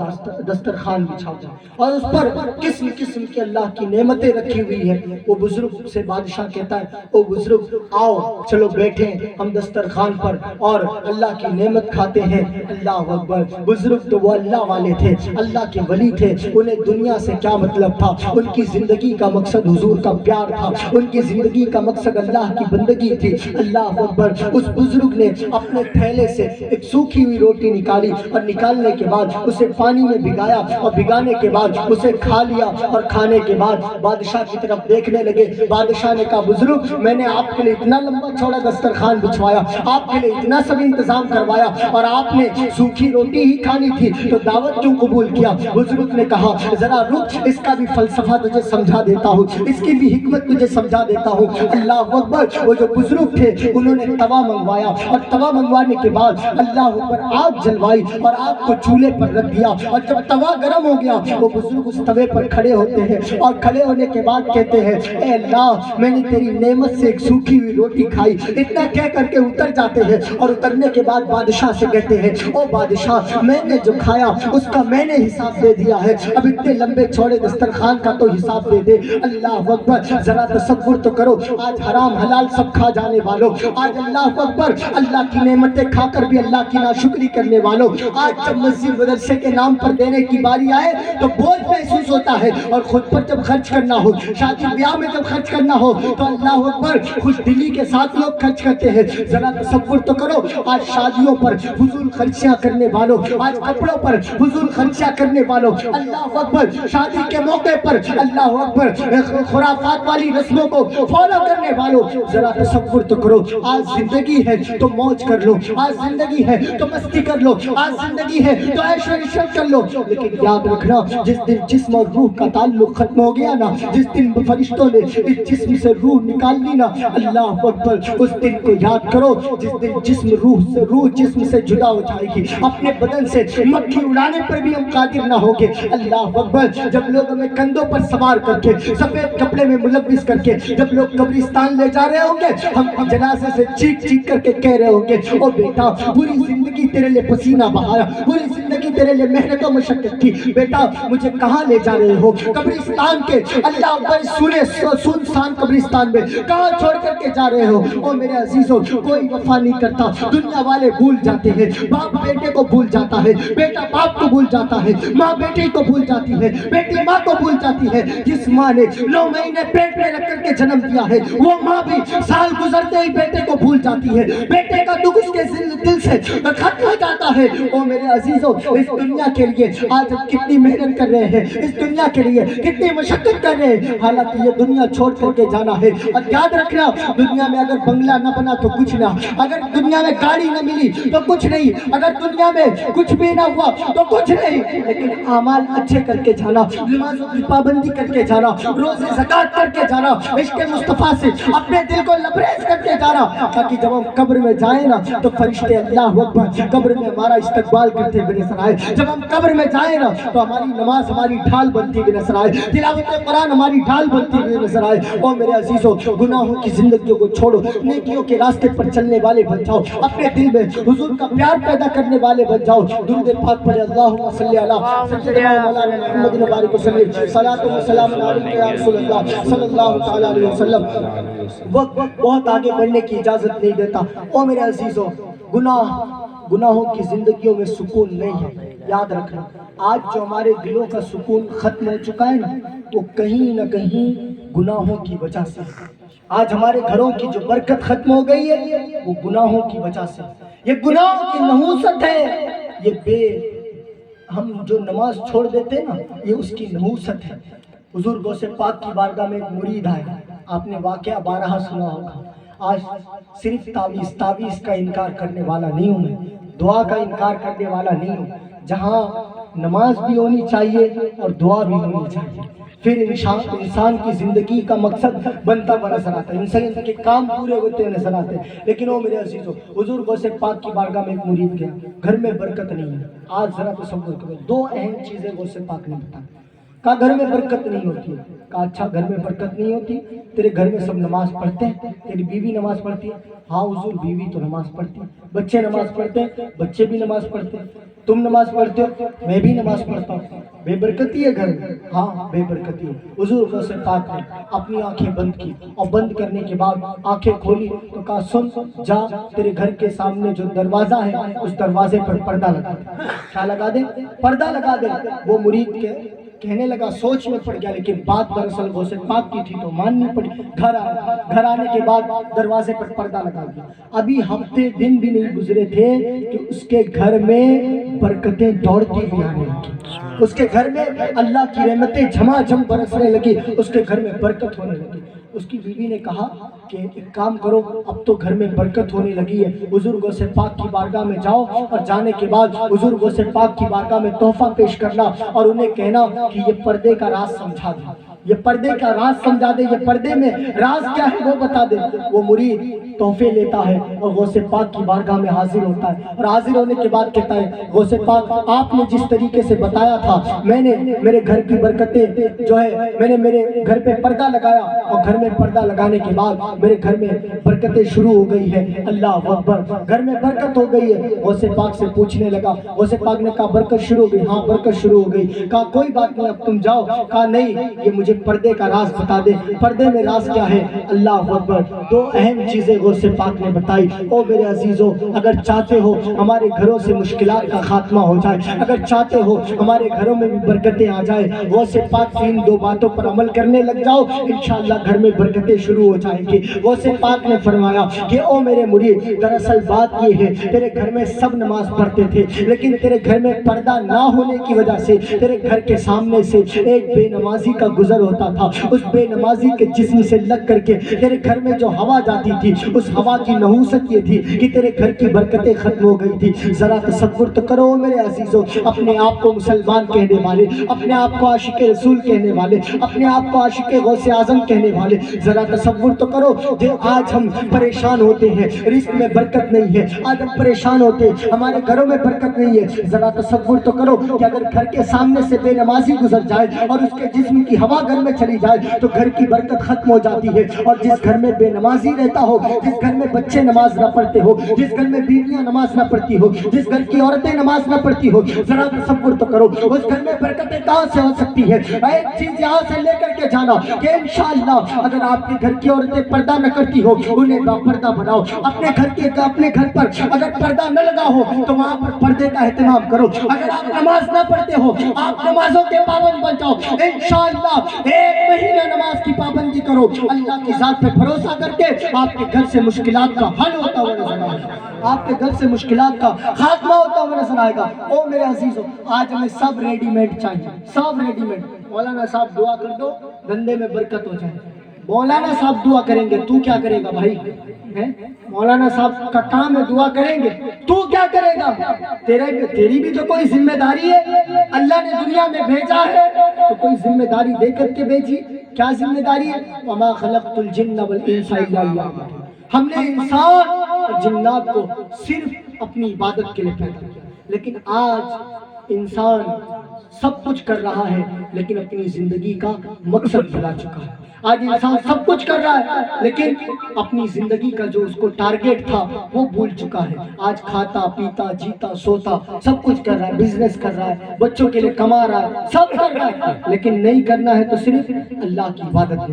دسترخوان بچھا ہوا ہے اور اس پر قسم قسم کی اللہ کی نعمتیں رکھی ہوئی ہیں۔ وہ بزرگ سے بادشاہ کہتا ہے، او بزرگ آؤ چلو بیٹھیں ہم دسترخوان پر اور اللہ کی نعمت کھاتے ہیں۔ اللہ اکبر! بزرگ تو وہ اللہ والے تھے، اللہ کے ولی تھے، انہیں دنیا سے کیا مطلب تھا، ان کی زندگی کا مقصد حضور کا پیار تھا، ان کی زندگی کا مقصد اللہ کی بندگی تھی۔ اللہ اکبر! اس بزرگ نے اپنے تھیلے سے ایک سوکھی ہوئی روٹی نکالی اور نکالنے کے بعد اسے پانی میں بھگایا اور بھگانے کے بعد اسے کھا لیا، اور کھانے کے بعد بادشاہ کی طرف دیکھنے لگے۔ بادشاہ نے کہا، بزرگ میں نے آپ کے لیے اتنا لمبا چوڑا دسترخوان بچھوایا، آپ کے لیے اتنا سب انتظام کروایا اور آپ نے سوکھی روٹی ہی کھانی تھی تو دعوت کیوں قبول کیا؟ بزرگ نے کہا، ذرا رک، اس کا بھی فلسفہ تجھے سمجھا دیتا ہوں، اس کی بھی حکمت تجھے سمجھا دیتا ہوں۔ اللہ اکبر! وہ جو بزرگ تھے انہوں نے توا منگوایا اور توا منگوانے کے بعد اللہ پر آگ جلوائی اور آگ کو چولہے پر رکھ دیا، اور جب توا گرم ہو گیا وہ بزرگ اس توے پر کھڑے ہوتے ہیں اور کھڑے ہونے کے بعد کہتے ہیں، اے اللہ میں نے تیری نعمت سے ایک سوکھی ہوئی روٹی کھائی، اتنا کہہ کر کے اتر جاتے ہیں اور اترنے کے بعد بادشاہ سے کہتے ہیں، او بادشاہ میں نے جو کھایا اس کا میں نے حساب دے دیا ہے، اب اتنے لمبے چوڑے دسترخوان کا تو حساب دے دے۔ اللہ اکبر! ذرا تصور تو کرو، آج حرام حلال سب کھا جانے والوں، آج اللہ اکبر اللہ کی نعمتیں کھا کر بھی اللہ کی ناشکری کرنے والوں، آج جب مسجد مدرسے کے نام پر دینے کی باری آئے تو بوجھ محسوس ہوتا ہے، اور خود پر جب خرچ کرنا ہو، شادی بیاہ میں جب خرچ کرنا ہو تو اللہ اکبر خوش دلی کے ساتھ لوگ خرچ کرتے ہیں۔ ذرا تصور تو کرو، آج شادیوں پر فضول خرچیاں کرنے والوں، آج کپڑوں پر فضول خرچیاں کرنے والوں، اللہ اکبر شادی کے موقع پر اللہ اکبر خرافات والی رسموں کو فالو کرنے والوں، ذرا تصور تو کرو، آج زندگی ہے تو موج کر لو، آج زندگی ہے تو مستی کر لو، آج زندگی ہے تو عیش و عشرت کر لو، لیکن یاد رکھنا جس دن جسم اور روح کا تعلق ختم ہو گیا نا، جس دن فرشتوں نے اس جسم سے روح نکال لی نا، اللہ اکبر اس دن کو یاد کرو جس دن روح جسم سے جدا ہو جائے گی، اپنے بدن سے مکھی اڑانے پر بھی ہم قادر نہ ہوگے۔ اللہ اکبر! جب لوگ ہمیں کندھوں پر سوار کر کے سفید کپڑے میں ملبس کر کے جب لوگ قبرستان لے جا رہے ہوں گے، ہم جنازے سے چیخ چیخ کر کے کہہ رہے ہوں گے، او بیٹا پوری زندگی تیرے لیے پسینہ بہایا، پوری زندگی تیرے لیے محنت و مشقت کی، بیٹا مجھے کہاں لے جا رہے ہو؟ قبرستان کے اللہ اکبر سنسان قبرستان میں کہاں چھوڑ کر کے جا رہے ہو؟ او میرے عزیزوں، کوئی وفا نہیں کرتا، دنیا والے بھول جاتے ہیں، باپ بیٹے کو بھول جاتا ہے، بیٹا باپ کو بھول جاتا ہے، ماں بیٹی کو بھول جاتی ہے، بیٹی ماں کو بھول جاتی ہے۔ جس ماں نے 9 مہینے پیٹ میں رکھ کر کے جنم دیا ہے وہ ماں بھی سال گزرتے ہی بیٹے کو بھول جاتی ہے، بیٹے کا دکھ اس کے دل سے ختم ہو جاتا ہے۔ او میرے عزیزوں، اس دنیا کے لیے آج ہم کتنی محنت کر رہے ہیں، اس دنیا کے لیے کتنی مشقت کر رہے ہیں، حالانکہ یہ دنیا چھوڑ کر کے جانا ہے۔ اور یاد رکھنا، دنیا میں اگر بنگلہ نہ بنا تو کچھ نہ، اگر دنیا میں گاڑی نہ ملی تو کچھ نہیں، اگر دنیا میں کچھ بھی نہ ہوا تو کچھ نہیں، لیکن اعمال اچھے کر کے جانا، نمازوں کی پابندی کر کے جانا، روزے زکات کر کے جانا، عشق مصطفیٰ سے اپنے دل کو لبریز کر کے جانا، تاکہ جب ہم قبر میں جائیں نا تو فرشتے اللہ اکبر قبر میں ہمارا استقبال کرتے ہوئے نظر آئے، جب ہم قبر میں جائیں نا تو ہماری نماز ہماری ڈھال بنتی ہوئی نظر آئے، تلاوت قرآن ہماری ڈھال بنتی ہوئی نظر آئے۔ او میرے عزیزوں، گناہوں کی زندگیوں کو چھوڑو، نیکیوں کے راستے پر چلنے والے بن جاؤ، اپنے دل میں حضور کا پیار پیدا کرنے والے بن جاؤ۔ درود پاک پڑھے، اللہم صلی علی سیدنا مولانا محمد مبارک وسلم، صلاۃ و سلام علیک یا رسول اللہ صلی اللہ تعالی علیہ وسلم۔ وقت بہت آگے بڑھنے کی اجازت نہیں دیتا۔ او میرے عزیزوں، گناہوں کی زندگیوں میں سکون نہیں ہے، یاد رکھنا۔ آج جو ہمارے دلوں کا سکون ختم ہو چکا ہے نا، وہ کہیں نہ کہیں گناہوں کی وجہ سے۔ آج ہمارے گھروں کی جو برکت ختم ہو گئی ہے وہ گناہوں کی وجہ سے۔ یہ گناہوں کی نحوست ہے، ہم جو نماز چھوڑ دیتے ہیں نا، یہ اس کی نحوست ہے۔ حضور غوث پاک کی بارگاہ میں ایک مرید آیا، آپ نے واقعہ بارہا سنا ہوگا۔ آج صرف تعویذ کا انکار کرنے والا نہیں ہوں میں، دعا کا انکار کرنے والا نہیں ہوں، جہاں نماز بھی ہونی چاہیے اور دعا بھی ہونی چاہیے، پھر انسان کی زندگی کا مقصد بنتا ہوا نظر آتا ہے، انسان کے کام پورے ہوتے ہوئے نظر آتے ہیں۔ لیکن وہ میرے عزیزوں، حضور غوث پاک کی بارگاہ میں ایک مرید گیا، گھر میں برکت نہیں ہے۔ آج ذرا تصور کرو، دو اہم چیزیں غوث پاک نے بتائی۔ کہا گھر میں برکت نہیں ہوتی ہے، کہا اچھا گھر میں برکت نہیں ہوتی، تیرے گھر میں سب نماز پڑھتے ہیں، تیری بیوی نماز پڑھتی ہے؟ ہاں حضور بیوی تو نماز پڑھتی ہے، بچے نماز پڑھتے ہیں؟ بچے بھی نماز پڑھتے ہیں، تم نماز پڑھتے ہو؟ میں بھی نماز پڑھتا ہوں، بے برکتی ہے گھر میں؟ ہاں بے برکتی ہے۔ حضور غوث پاک نے اپنی آنکھیں بند کی اور بند کرنے کے بعد آنکھیں کھولی تو کہا سن، جا تیرے گھر کے سامنے جو دروازہ ہے اس دروازے پر پردہ لگا دے۔ کیا لگا دے؟ پردہ لگا دے۔ وہ مرید کے کہنے لگا، سوچ میں پڑ گیا، لیکن بات دراصل غوث پاک کی تھی تو ماننی پڑی۔ گھر آیا، گھر آنے کے بعد دروازے پر پردہ لگا دیا۔ ابھی ہفتے دن بھی نہیں گزرے تھے کہ اس کے گھر میں برکتیں دوڑتی ہوئی آنے لگی، اس کے گھر میں اللہ کی رحمتیں جھما جھم برسنے لگی، اس کے گھر میں برکت ہونے لگی۔ اس کی بیوی نے کہا کہ ایک کام کرو، اب تو گھر میں برکت ہونے لگی ہے، حضور غوث پاک کی بارگاہ میں جاؤ اور جانے کے بعد حضور غوث پاک کی بارگاہ میں تحفہ پیش کرنا اور انہیں کہنا کہ یہ پردے کا راز سمجھا دے، یہ پردے کا راز سمجھا دے، یہ پردے میں راز کیا ہے وہ بتا دے۔ وہ مرید تحفے لیتا ہے اور غوث پاک کی بارگاہ میں حاضر ہوتا ہے، اور حاضر ہونے کے بعد کہتا ہے غوث پاک آپ نے جس طریقے سے بتایا تھا، میں نے میرے گھر کی برکتیں جو ہے میں نے میرے گھر پہ پردہ لگایا اور گھر میں پردہ لگانے کے بعد میرے گھر میں برکتیں شروع ہو گئی ہے۔ اللہ اکبر، گھر میں برکت ہو گئی ہے۔ غوث پاک سے پوچھنے لگا، غوث پاک نے کہا برکت شروع ہو گئی؟ ہاں برکت شروع ہو گئی۔ کہا کوئی بات نہیں اب تم جاؤ۔ کہا نہیں، یہ مجھے پردے کا راز بتا دے، پردے میں راز کیا ہے؟ اللہ اکبر، دو اہم چیزیں غوث پاک نے بتائی۔ او میرے عزیزوں، اگر چاہتے ہو ہمارے گھروں سے مشکلات کا خاتمہ ہو جائے، اگر چاہتے ہو ہمارے گھروں میں بھی برکتیں آ جائیں، غوث پاک کی ان دو باتوں پر عمل کرنے لگ جاؤ، انشاءاللہ گھر میں برکتیں شروع ہو جائیں گی۔ غوث پاک نے فرمایا کہ او میرے مرید، دراصل بات یہ ہے تیرے گھر میں سب نماز پڑھتے تھے، لیکن تیرے گھر میں پردہ نہ ہونے کی وجہ سے تیرے گھر کے سامنے سے ایک بے نمازی کا گزر ہوتا تھا، اس بے نمازی کے جسم سے لگ کر کے تیرے گھر میں جو ہوا جاتی تھی، اس ہوا کی نحوست یہ تھی کہ تیرے گھر کی برکتیں ختم ہو گئی تھی۔ ذرا تصور تو کرو میرے عزیزوں، اپنے آپ کو مسلمان کہنے والے، اپنے آپ کو عاشق رسول کہنے والے، اپنے آپ کو عاشق غوث اعظم کہنے والے، ذرا تصور تو کرو جو آج ہم پریشان ہوتے ہیں، رزق میں برکت نہیں ہے، آج ہم پریشان ہوتے ہیں، ہمارے گھروں میں برکت نہیں ہے، ذرا تصور تو کرو کہ اگر گھر کے سامنے سے بے نمازی گزر جائے اور اس کے جسم کی ہوا گھر میں چلی جائے تو گھر کی برکت ختم ہو جاتی ہے۔ اور جس گھر میں بے نمازی رہتا ہو، جس گھر میں بچے نماز نہ پڑھتے ہو، جس گھر میں بیویاں نماز نہ پڑھتی ہو، جس گھر کی عورتیں نماز نہ پڑھتی ہو، ذرا تصور تو کرو اس گھر میں برکتیں کہاں سے ہو سکتی ہے؟ ایک چیز یہاں سے لے کر کے جانا کہ انشاءاللہ اگر آپ کے گھر کی عورتیں پردہ نہ کرتی ہو، انہیں باپردہ بناؤ۔ اپنے گھر پر اگر پردہ نہ لگا ہو تو وہاں پر پردے کا اہتمام کرو۔ اگر آپ نماز نہ پڑھتے ہو، آپ نمازوں کے پابند بن جاؤ۔ انشاءاللہ ایک مہینہ نماز کی پابندی کرو، اللہ کی ذات پہ بھروسہ کر کے آپ کے گھر سے مشکلات کا حل ہوتا ہوا نظر آئے گا، آپ کے گھر سے مشکلات کا خاتمہ ہوتا ہوا نظر آئے گا۔ او میرے عزیزوں، آج ہمیں سب ریڈی میڈ چاہیے، سب ریڈی میڈ۔ مولانا صاحب دعا کر دو دھندے میں برکت ہو جائے۔ مولانا صاحب دعا کریں گے، تو کیا کرے گا بھائی؟ مولانا صاحب کا کام ہے دعا کریں گے، تو کیا کرے گا؟ تیری بھی تو کوئی ذمہ داری ہے، اللہ نے دنیا میں بھیجا ہے تو کوئی ذمہ داری دے کر کے بھیجی۔ کیا ذمہ داری ہے؟ وَمَا خَلَقْتُ الْجِنَّ وَالْإِنسَ إِلَّا لِيَعْبُدُونِ۔ ہم نے انسان اور جنات کو صرف اپنی عبادت کے لیے پیدا کیا، لیکن آج انسان سب کچھ کر رہا ہے لیکن اپنی زندگی کا مقصد بھلا چکا ہے۔ آج انسان سب کچھ کر رہا ہے لیکن اپنی زندگی کا جو اس کو ٹارگیٹ تھا وہ بھول چکا ہے۔ آج کھاتا پیتا جیتا سوتا سب کچھ کر رہا ہے، بزنس کر رہا ہے، بچوں کے لیے کما رہا ہے، سب کر رہا ہے، لیکن نہیں کرنا ہے تو صرف اللہ کی عبادت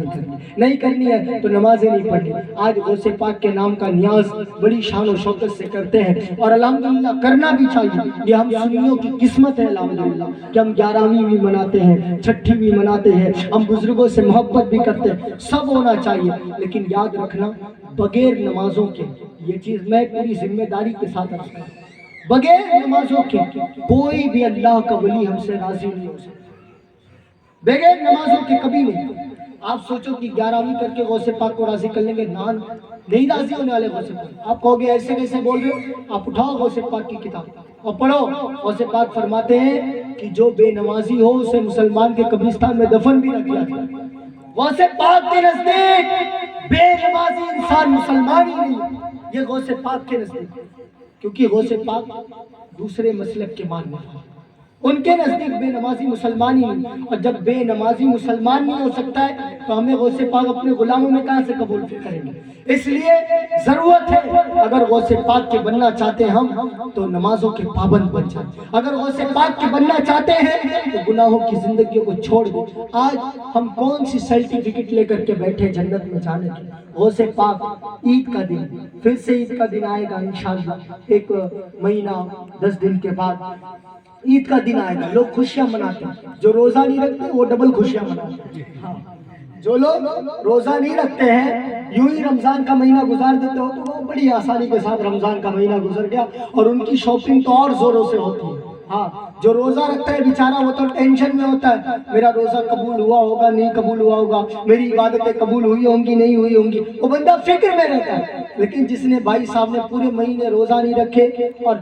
نہیں کرنی ہے تو نمازیں نہیں پڑھنی۔ آج غوث پاک کے نام کا نیاز بڑی شان و شوکت سے کرتے ہیں اور الحمدللہ کرنا بھی چاہیے۔ یہ ہم سنیوں کی قسمت ہے الحمدللہ کہ ہم 11ویں بھی مناتے ہیں، 6ٹھی بھی مناتے ہیں، ہم بزرگوں سے محبت بھی کرتے ہیں، سب ہونا چاہیے۔ لیکن یاد رکھنا بغیر نمازوں کے، یہ چیز میں پوری ذمہ داری کے ساتھ عرض کرتا ہوں، بغیر نمازوں کے کوئی بھی اللہ کا ولی ہم سے راضی نہیں ہو سکتا، بغیر نمازوں کے کبھی نہیں۔ آپ سوچو کہ 11ویں کر کے غوث پاک کو راضی کر لیں گے، نہیں راضی ہونے والے غوث پاک. آپ کہو گے ایسے کیسے بول رہے ہو؟ آپ اٹھاؤ غوث پاک کی کتاب اور پڑھو. غوث پاک فرماتے ہیں کہ جو بے نمازی ہو اسے مسلمان کے قبرستان میں دفن بھی نہ کیا جائے. غوث پاک کے نزدیک بے نمازی انسان مسلمان ہی نہیں. یہ غوث پاک کے نزدیک، کیونکہ غوث پاک دوسرے مسلک کے ماننے والے، ان کے نزدیک بے نمازی مسلمان ہی نہیں. اور جب بے نمازی مسلمان نہیں ہو سکتا ہے تو ہمیں غوث پاک اپنے غلاموں میں کہاں سے قبول کریں گے؟ اس لیے ضرورت ہے اگر غوث پاک کے بننا چاہتے ہیں ہم تو نمازوں کے پابند بن جائیں. اگر غوث پاک کے بننا چاہتے ہیں تو گناہوں کی زندگی کو چھوڑ دیں. آج ہم کون سی سرٹیفکیٹ لے کر کے بیٹھے جنت میں جانے کی؟ غوث پاک عید کا دن، پھر سے عید کا دن آئے گا انشاءاللہ، 1 مہینہ 10 دن کے بعد عید کا دن آئے گا. لوگ خوشیاں مناتے ہیں، جو روزہ نہیں رکھتے وہ ڈبل خوشیاں مناتے ہیں. ہاں، جو لوگ روزہ نہیں رکھتے ہیں یوں ہی رمضان کا مہینہ گزار دیتے ہو تو وہ بڑی آسانی کے ساتھ رمضان کا مہینہ گزر گیا اور ان کی شاپنگ تو اور زوروں سے ہوتی ہے. ہاں، جو روزہ رکھتا ہے بیچارہ وہ تو ٹینشن میں ہوتا ہے، میرا روزہ قبول ہوا ہوگا نہیں قبول ہوا ہوگا، میری عبادتیں قبول ہوئی ہوں گی نہیں ہوئی ہوں گی، وہ بندہ فکر میں رہتا ہے. لیکن جس نے بھائی صاحب نے پورے مہینے روزہ نہیں رکھے اور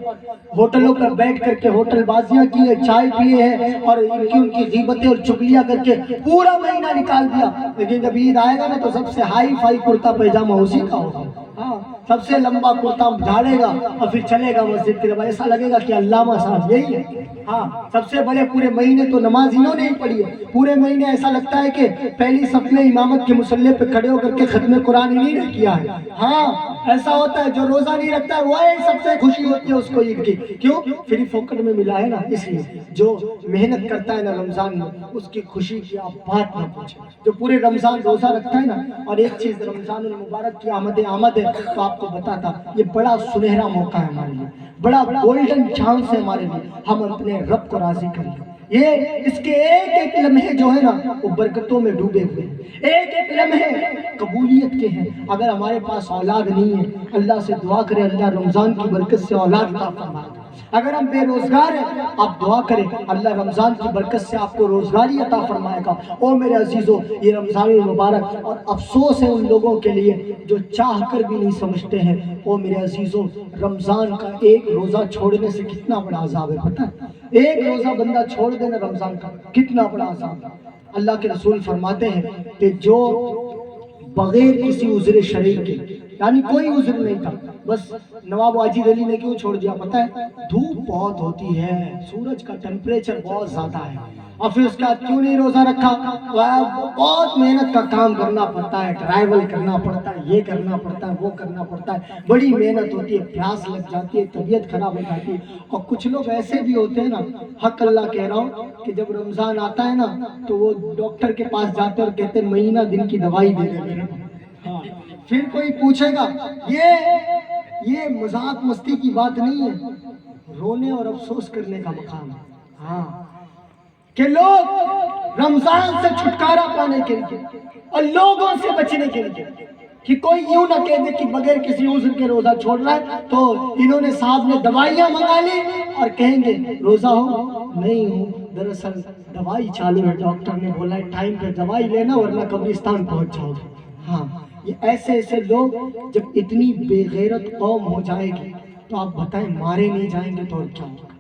ہوٹلوں پر بیٹھ کر کے ہوٹل بازیاں کی ہے، چائے پیے ہیں اور ان کی غیبتیں اور چغلیاں کر کے پورا مہینہ نکال دیا، لیکن جب عید آئے گا نا تو سب سے ہائی فائی کرتا پیجامہ اسی کا ہوگا. ہاں، سب سے لمبا کرتا جھاڑے گا اور پھر چلے گا مسجد کی طرف، ایسا لگے گا کہ علامہ صاحب یہی ہے. ہاں، سب سے بڑے پورے مہینے تو نماز انہوں نے ہی پڑھی ہے. پورے مہینے ایسا لگتا ہے کہ پہلی صف میں امامت کے مصلی پہ کھڑے ہو کر کے ختم قرآن ہی نہیں کیا ہے. ہاں، ایسا ہوتا ہے. جو روزہ نہیں رکھتا ہے وہی سب سے خوشی ہوتی ہے اس کو عید کی. کیوں؟ فری فوکٹ میں ملا ہے نا، اس لیے. جو محنت کرتا ہے نا رمضان میں اس کی خوشی کی آپ بات نہ پوچھیں. جو پورے رمضان روزہ رکھتا ہے نا، اور ایک چیز رمضان المبارک کی آمد ہے تو آپ کو بتاتا، یہ بڑا سنہرا موقع ہے ہمارے لیے، بڑا گولڈن چانس ہے ہمارے لیے. ہم اپنے رب کو راضی کر لیں. یہ اس کے ایک ایک لمحے جو ہے نا وہ برکتوں میں ڈوبے ہوئے ہیں. ایک ایک لمحے قبولیت کے ہیں. اگر ہمارے پاس اولاد نہیں ہے اللہ سے دعا کریں اللہ رمضان کی برکت سے اولاد عطا فرمائے. اگر ہم بے روزگار ہیں آپ دعا کریں اللہ رمضان کی برکت سے آپ کو روزگاری عطا فرمائے گا. اور میرے عزیزوں، یہ رمضان المبارک، اور افسوس ہے ان لوگوں کے لیے جو چاہ کر بھی نہیں سمجھتے ہیں. اور میرے عزیزوں، رمضان کا ایک روزہ چھوڑنے سے کتنا بڑا عذاب ہے پتہ ہے؟ ایک روزہ بندہ چھوڑ دینا رمضان کا کتنا بڑا عذاب ہے. اللہ کے رسول فرماتے ہیں کہ جو بغیر کسی عذر شرعی کے، یعنی کوئی عذر نہیں تھا، بس نواب واجد علی نے کیوں چھوڑ دیا پتہ ہے؟ دھوپ بہت ہوتی ہے، سورج کا ٹیمپریچر بہت زیادہ ہے، اور پھر اس کے بعد کیوں نہیں روزہ رکھا؟ بہت محنت کا کام کرنا پڑتا ہے، ٹریول کرنا پڑتا ہے، یہ کرنا پڑتا ہے وہ کرنا پڑتا ہے، بڑی محنت ہوتی ہے، پیاس لگ جاتی ہے، طبیعت خراب ہو جاتی ہے. اور کچھ لوگ ایسے بھی ہوتے ہیں نا، حق اللہ کہہ رہا ہوں، کہ جب رمضان آتا ہے نا تو وہ ڈاکٹر کے پاس جاتے اور کہتے ہیں مہینہ دن کی دوائی دے دیں. ہاں، پھر کوئی پوچھے گا، یہ مذاق مستی کی بات نہیں ہے، رونے اور افسوس کرنے کا مقام ہے. ہاں، کہ لوگ رمضان سے چھٹکارا پانے کے لیے اور لوگوں سے بچنے کے لیے، کہ کوئی یوں نہ کہہ دے کہ بغیر کسی عذر کے روزہ چھوڑ رہا ہے تو انہوں نے صاحب نے دوائیاں منگا لی اور کہیں گے روزہ ہو نہیں ہو، دراصل دوائی چالو ہے، ڈاکٹر نے بولا ہے ٹائم پہ دوائی لینا ورنہ قبرستان پہنچ جاؤ گے. ہاں، یہ ایسے لوگ جب اتنی بے غیرت قوم ہو جائے گی تو آپ بتائیں مارے نہیں جائیں گے تو اور کیا ہوگا؟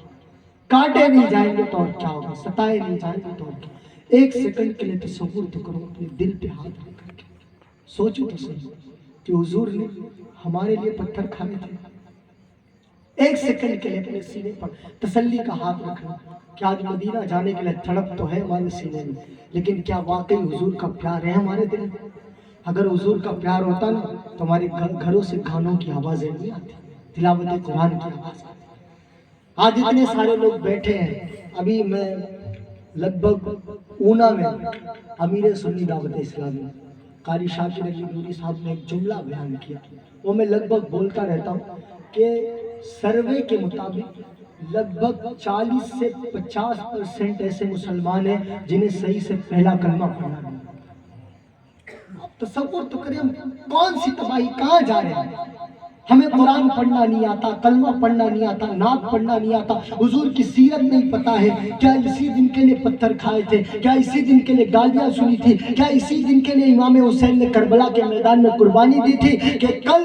کاٹے نہیں جائیں گے تو اور کیا ہوگا؟ ستائے نہیں جائیں گے تو اور کیا؟ ایک سیکنڈ کے لیے تصور تو کرو، اپنے دل پہ ہاتھ رکھ کر کے سوچو تو صحیح کہ حضور نے ہمارے لیے پتھر کھائے تھے. ایک سیکنڈ کے لیے اپنے سینے پر تسلی کا ہاتھ رکھنا کہ آج مدینہ جانے کے لیے تڑپ تو ہے ہمارے سینے میں، لیکن کیا واقعی حضور کا پیار ہے ہمارے دل میں؟ اگر حضور کا پیار ہوتا نا تو ہمارے گھروں سے گانوں کی آوازیں نہیں آتی، تلاوت قرآن کی آواز آتی. آج اتنے سارے لوگ بیٹھے ہیں. ابھی میں لگ بھگ اونا میں امیر سنی دعوت اسلامی قاری شاکر علی نوری صاحب نے ایک جملہ بیان کیا، وہ میں لگ بھگ بولتا رہتا ہوں کہ سروے کے مطابق لگ بھگ 40 سے 50% ایسے مسلمان ہیں جنہیں صحیح سے پہلا کلمہ پڑھنا نہیں. تصور تو کریں ہم کون سی تباہی کہاں جا رہے ہیں. ہمیں قرآن پڑھنا نہیں آتا، کلمہ پڑھنا نہیں آتا، نعت پڑھنا نہیں آتا، حضور کی سیرت نہیں پتہ ہے، کیا اسی دن کے لیے پتھر کھائے تھے، کیا اسی دن کے لیے گالیاں سنی تھی، کیا اسی دن کے لیے امام حسین نے کربلا کے میدان میں قربانی دی تھی کہ کل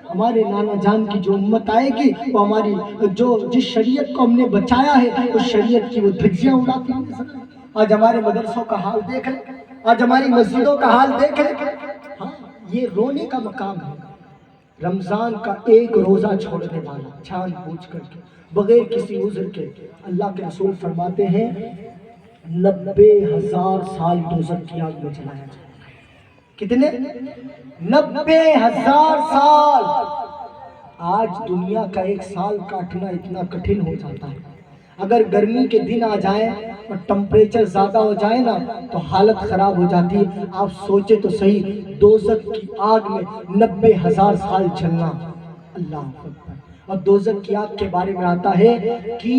ہمارے نانا جان کی جو امت آئے گی وہ ہماری جس شریعت کو ہم نے بچایا ہے اس شریعت کی وہ دھجیاں اڑاتی ہیں۔ آج ہمارے مدرسوں کا حال دیکھ لیں، آج ہماری مسجدوں کا حال دیکھ لیں۔ ہاں یہ رونے کا مقام ہے۔ رمضان کا ایک روزہ چھوڑنے والا جان بوجھ کر کے بغیر کسی عذر کے، اللہ کے رسول فرماتے ہیں 90,000 سال دوزخ کی آگ میں جلایا جائے۔ کتنے؟ 90,000 سال۔ آج دنیا کا ایک سال کاٹنا اتنا کٹھن ہو جاتا ہے، اگر گرمی کے دن آ جائیں اور ٹمپریچر زیادہ ہو جائے نا تو حالت خراب ہو جاتی ہے۔ آپ سوچے تو صحیح، دوزخ کی آگ میں 90,000 سال چلنا، اللہ اکبر۔ اور دوزخ کی آگ کے بارے میں آتا ہے کہ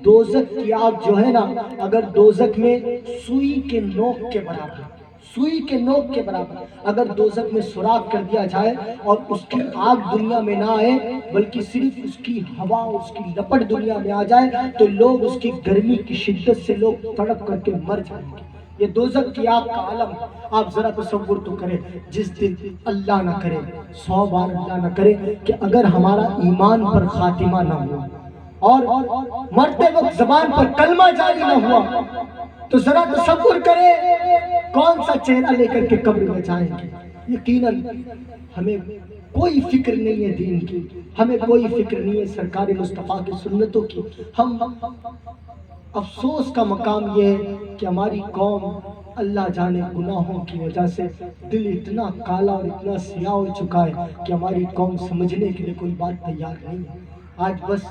دوزخ کی آگ جو ہے نا، اگر دوزخ میں سوئی کے نوک کے برابر، سوئی کے نوک کے برابر اگر دوزخ میں سوراخ کر دیا جائے اور اس کی آگ دنیا میں نہ آئے بلکہ صرف اس کی ہوا، اس کی لپٹ دنیا میں آ جائے تو لوگ اس کی گرمی کی شدت سے لوگ تڑپ کر کے مر جائیں گے۔ یہ دوزخ کی آگ کا عالم آپ ذرا تصور تو کریں، جس دن اللہ نہ کرے، 100 بار اللہ نہ کرے کہ اگر ہمارا ایمان پر خاتمہ نہ ہوا اور مرتے وقت زبان پر کلمہ جاری نہ ہوا تو ذرا تصور کرے کون سا چہرہ لے کر کے قبر میں جائیں گے۔ یقیناً ہمیں کوئی فکر نہیں ہے دین کی، ہمیں کوئی فکر نہیں ہے سرکار مصطفیٰ کی سنتوں کی۔ ہم افسوس کا مقام یہ ہے کہ ہماری قوم اللہ جانے گناہوں کی وجہ سے دل اتنا کالا اور اتنا سیاہ ہو چکا ہے کہ ہماری قوم سمجھنے کے لیے کوئی بات تیار نہیں ہے۔ آج بس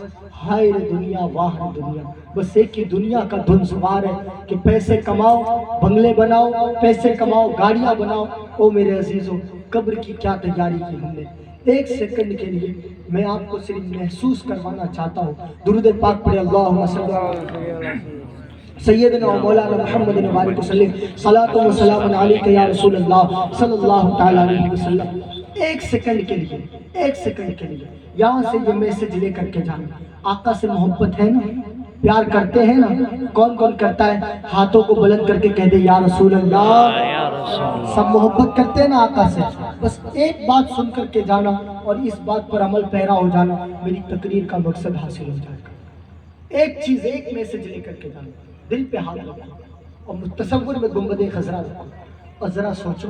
ہائے دنیا واہ دنیا، بس ایک ہی دنیا کا دھن سوار ہے کہ پیسے کماؤ، بنگلے بناؤ، پیسے کماؤ، گاڑیاں بناؤ۔ او میرے عزیزوں، قبر کی کیا تیاری کی ہم نے؟ ایک سیکنڈ کے لیے میں آپ کو صرف محسوس کروانا چاہتا ہوں، درود پاک پڑھے، اللہم صلی اللہ سیدنا و مولانا محمد وبارک وسلم، صلاۃ و سلام علیک یا رسول اللہ صلی اللہ تعالی علیہ وسلم۔ ایک سیکنڈ کے لیے، ایک سیکنڈ کے لیے یہاں سے یہ میسج لے کر کے جانا، آقا سے محبت ہے نا، پیار کرتے ہیں نا؟ کون کون کرتا ہے؟ ہاتھوں کو بلند کر کے کہہ دے یا رسول اللہ۔ سب محبت کرتے ہیں نا آقا سے؟ بس ایک بات سن کر کے جانا اور اس بات پر عمل پیرا ہو جانا، میری تقریر کا مقصد حاصل ہو جائے گا۔ ایک چیز، ایک میسج لے کر کے جانا، دل پہ ہاتھ لگانا اور تصور میں گنبد خضرا رکھو اور ذرا سوچو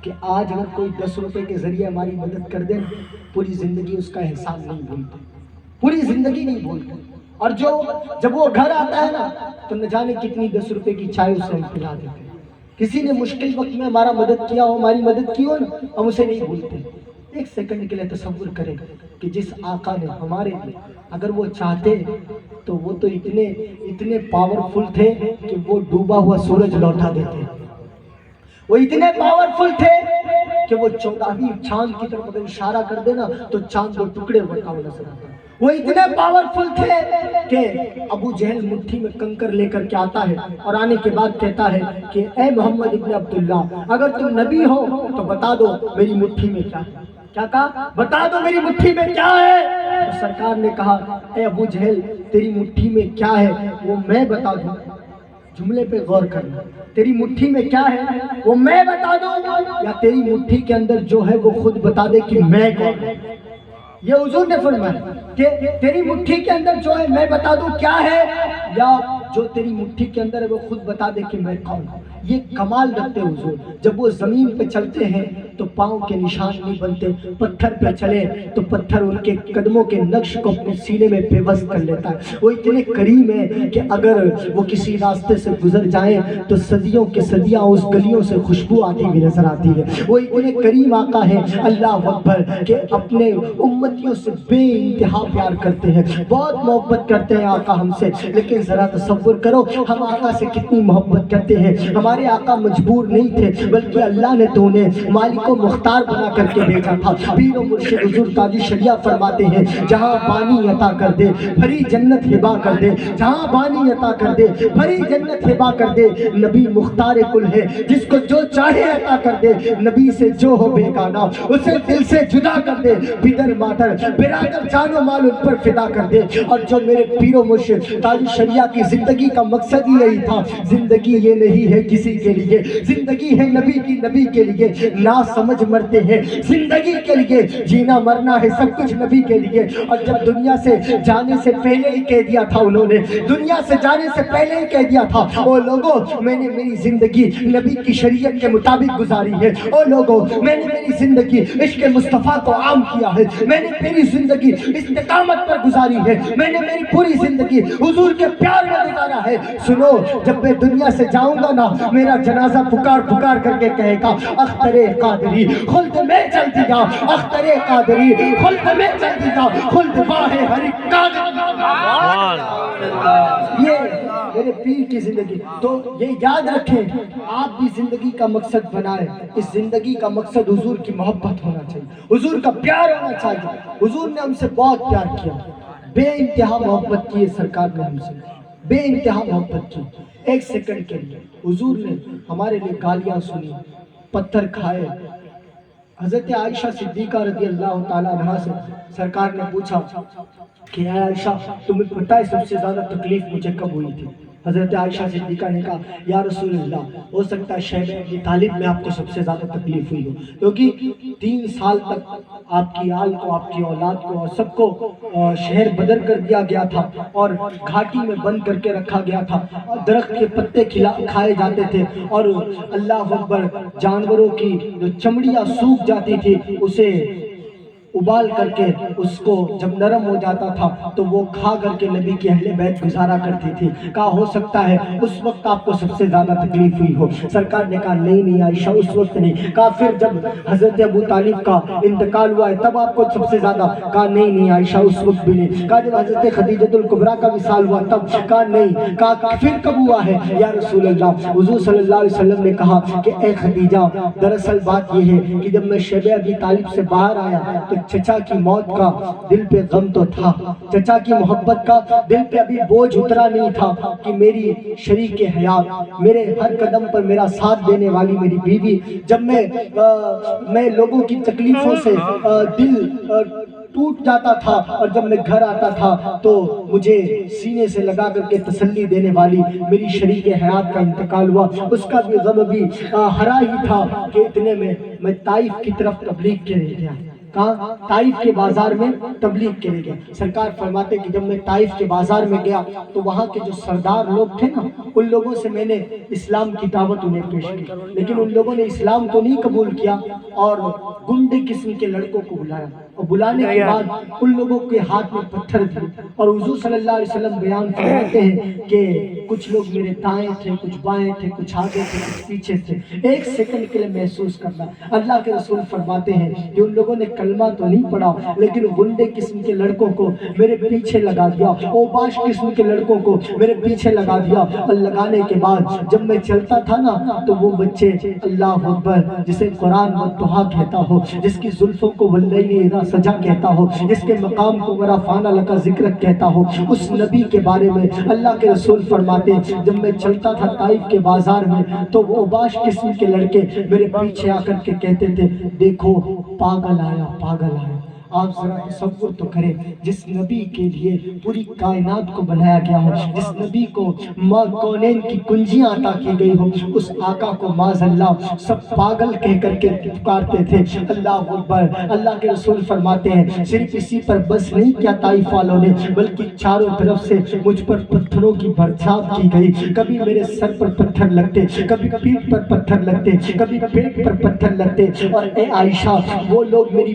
کہ آج اگر کوئی 10 روپے کے ذریعے ہماری مدد کر دے، پوری زندگی اس کا احسان نہیں بھولتے، پوری زندگی نہیں بھولتے۔ اور جب وہ گھر آتا ہے نا تو نہ جانے کتنی 10 روپے کی چائے اسے ہم پلا دیتے ہیں۔ کسی نے مشکل وقت میں ہمارا مدد کیا ہو، ہماری مدد کی ہو نا، ہم اسے نہیں بھولتے۔ ایک سیکنڈ کے لیے تصور کریں کہ جس آقا نے ہمارے لیے، اگر وہ چاہتے تو وہ تو اتنے پاورفل تھے کہ وہ ڈوبا ہوا سورج لوٹا دیتے، وہ اتنے پاورفل تھے کہ وہ 14ویں چاند کی طرف اگر اشارہ کر دینا تو چاند دو ٹکڑے ہوتا ہوا نظر آتا۔ وہ اتنے پاورفل تھے کہ ابو جہل مٹھی میں کنکر لے کر کے آتا ہے اور آنے کے بعد کہتا ہے کہ اے محمد ابن عبداللہ، اگر تم نبی ہو تو بتا دو میری مٹھی میں کیا ہے۔ کیا کہا؟ بتا دو میری مٹھی میں کیا ہے۔ تو سرکار نے کہا اے ابو جہل، تیری مٹھی میں کیا ہے وہ میں بتا دوں؟ جملے پہ غور کرنا، تیری مٹھی میں کیا ہے وہ میں بتا دوں یا تیری مٹھی کے اندر جو ہے وہ خود بتا دے کہ میں کون ہوں؟ یہ حضور نے فرمایا کہ تیری مٹھی کے اندر جو ہے میں بتا دوں کیا ہے، یا جو تیری مٹھی کے اندر ہے وہ خود بتا دے کہ میں کون ہوں۔ یہ کمال رکھتے حضور، جب وہ زمین پہ چلتے ہیں تو پاؤں کے نشان نہیں بنتے، پتھر پہ چلے تو پتھر ان کے قدموں کے نقش کو اپنے سینے میں بے وضع کر لیتا ہے۔ وہ اتنے کریم ہے کہ اگر وہ کسی راستے سے گزر جائیں تو صدیوں کے صدیاں اس گلیوں سے خوشبو آتی ہوئی نظر آتی ہے۔ وہ اتنے کریم آقا ہے، اللہ اکبر، کہ اپنے امتیوں سے بے انتہا پیار کرتے ہیں، بہت محبت کرتے ہیں آقا ہم سے۔ لیکن ذرا تصور تصور کرو ہم آقا سے کتنی محبت کرتے ہیں. ہمارے آقا مجبور نہیں تھے بلکہ اللہ نے تو انہیں مالک و مختار بنا کر کے بھیجا تھا. پیر و مرشد حضور تاج شریعہ فرماتے ہیں جہاں بانی عطا کر دے بھری جنت ہبا کر دے, جہاں بانی عطا کر دے بھری جنت ہبا کر دے. نبی مختار کل ہے جس کو جو چاہے عطا کر دے. نبی سے جو ہو بیگانہ اسے دل سے جدا کر دے. بدر مادر برادر جان و مال ان پر فدا کر دے. اور جو میرے پیر و مرشد تاج شریعہ کی زندگی کا مقصد ہی یہی تھا. زندگی یہ نہیں ہے کسی کے لیے, زندگی ہے نبی کی, نبی کے لیے. نا سمجھ مرتے ہیں زندگی کے لیے, جینا مرنا ہے سب کچھ نبی کے لیے. اور جب دنیا سے جانے سے پہلے ہی کہہ دیا تھا انہوں نے, دنیا سے جانے سے پہلے ہی کہہ دیا تھا او لوگوں میں نے میری زندگی نبی کی شریعت کے مطابق گزاری ہے. او لوگوں میں نے میری زندگی عشق مصطفیٰ کو عام کیا ہے. میں نے میری زندگی استقامت پر گزاری ہے. میں نے میری پوری زندگی حضور کے پیار میں گزارا ہے. سنو جب میں دنیا سے جاؤں گا نا میرا جنازہ پکار پکار کر کے کہے گا اختر قادری خلد میں چل دیا, اختر قادری خلد میں چل دیا, خلد واہ ہری قادری. یہ میرے پیر کی زندگی. تو یہ یاد رکھیں آپ بھی زندگی کا مقصد بنائیں. اس زندگی کا مقصد حضور کی محبت ہونا چاہیے, حضور کا پیار ہونا چاہیے. حضور نے ہم سے بہت پیار کیا, بے انتہا محبت کی ہے سرکار نے ہم سے, بے انتہا محبت کی. ایک سیکنڈ کے لیے حضور نے ہمارے لیے گالیاں سنی, پتھر کھائے. حضرت عائشہ صدیقہ رضی اللہ تعالیٰ عنہا سے سرکار نے پوچھا کہ اے عائشہ تمہیں پتہ ہے سب سے زیادہ تکلیف مجھے کب ہوئی تھی؟ حضرت عائشہ صدیقہ نے کہا یا رسول اللہ ہو سکتا ہے شیبہ ابی طالب میں آپ کو سب سے زیادہ تکلیف ہوئی ہو, کیونکہ 3 سال تک آپ کی آل کو, آپ کی اولاد کو اور سب کو شہر بدر کر دیا گیا تھا اور گھاٹی میں بند کر کے رکھا گیا تھا. درخت کے پتے کھائے جاتے تھے اور اللہ اکبر جانوروں کی جو چمڑیاں سوکھ جاتی تھی اسے ابال کر کے اس کو جب نرم ہو جاتا تھا تو وہ کھا کر کے نبی کی اہل بیت گزارا کرتی تھی. کہا ہو سکتا ہے اس وقت آپ کو سب سے زیادہ تکلیف ہوئی ہو. سرکار نے کہا نہیں عائشہ اس وقت نہیں. کہا پھر جب حضرت ابو طالب کا انتقال ہوا ہے تب آپ کو سب سے زیادہ؟ کہا نہیں عائشہ اس وقت بھی نہیں. کہا جب حضرت خدیجۃ الکبریٰ کا وصال ہوا تب؟ کہا نہیں. کہا پھر کب ہوا ہے یا رسول اللہ؟ حضور صلی اللہ علیہ وسلم نے کہا کہ اے خدیجہ دراصل بات یہ ہے کہ جب میں شیبہ ابی طالب سے باہر آیا تو چچا کی موت کا دل پہ غم تو تھا, چچا کی محبت کا دل پہ ابھی بوجھ اترا نہیں تھا کہ میری شریک حیات, میرے ہر قدم پر میرا ساتھ دینے والی میری بیوی, جب میں لوگوں کی تکلیفوں سے دل ٹوٹ جاتا تھا اور جب میں گھر آتا تھا تو مجھے سینے سے لگا کر کے تسلی دینے والی میری شریک حیات کا انتقال ہوا. اس کا بھی غم بھی ہرا ہی تھا کہ اتنے میں طائف کی طرف تبلیغ کے لیے گیا. کہاں؟ طائف کے بازار میں تبلیغ کے لیے گیا. سرکار فرماتے کہ جب میں طائف کے بازار میں گیا تو وہاں کے جو سردار لوگ تھے نا ان لوگوں سے میں نے اسلام کی دعوت انہیں پیش کی, لیکن ان لوگوں نے اسلام کو نہیں قبول کیا اور گنڈے قسم کے لڑکوں کو بلایا اور بلانے کے بعد ان لوگوں کے ہاتھ میں پتھر دیے. اور حضور صلی اللہ علیہ وسلم بیان فرماتے ہیں کہ کچھ لوگ میرے دائیں تھے, کچھ بائیں تھے, کچھ آگے تھے, کچھ پیچھے تھے. ایک سیکنڈ کے لیے محسوس کرنا. اللہ کے رسول فرماتے ہیں کہ ان لوگوں نے کلمہ تو نہیں پڑھا لیکن گنڈے قسم کے لڑکوں کو میرے پیچھے لگا دیا, اوباش قسم کے لڑکوں کو میرے پیچھے لگا دیا. اور لگانے کے بعد جب میں چلتا تھا نا تو وہ بچے اللہ اکبر جسے قرآن والضحیٰ کہتا ہو, جس کی زلفوں کو واللیل اذا سجا کہتا ہو, جس کے مقام کو ورفعنا لک ذکرک کہتا ہو, اس نبی کے بارے میں اللہ کے رسول فرماتے جب میں چلتا تھا طائف کے بازار میں تو وہ اوباش قسم کے لڑکے میرے پیچھے آ کر کے کہتے تھے دیکھو پاگل آیا, پاگل آیا. آپ ذرا تصور تو کریں جس نبی کے لیے پوری کائنات کو بنایا گیا ہو, جس نبی کو کونین کی کنجیاں عطا کی گئی ہو, اس آقا کو معاذ اللہ سب پاگل کہہ کر کے پکارتے تھے. اللہ اکبر. اللہ کے رسول فرماتے ہیں صرف اسی پر بس نہیں کیا طائف والوں نے بلکہ چاروں طرف سے مجھ پر پتھروں کی برسات کی گئی. کبھی میرے سر پر پتھر لگتے, کبھی پیٹھ پر پتھر لگتے, کبھی پیٹ پر پتھر لگتے. اور اے عائشہ وہ لوگ میری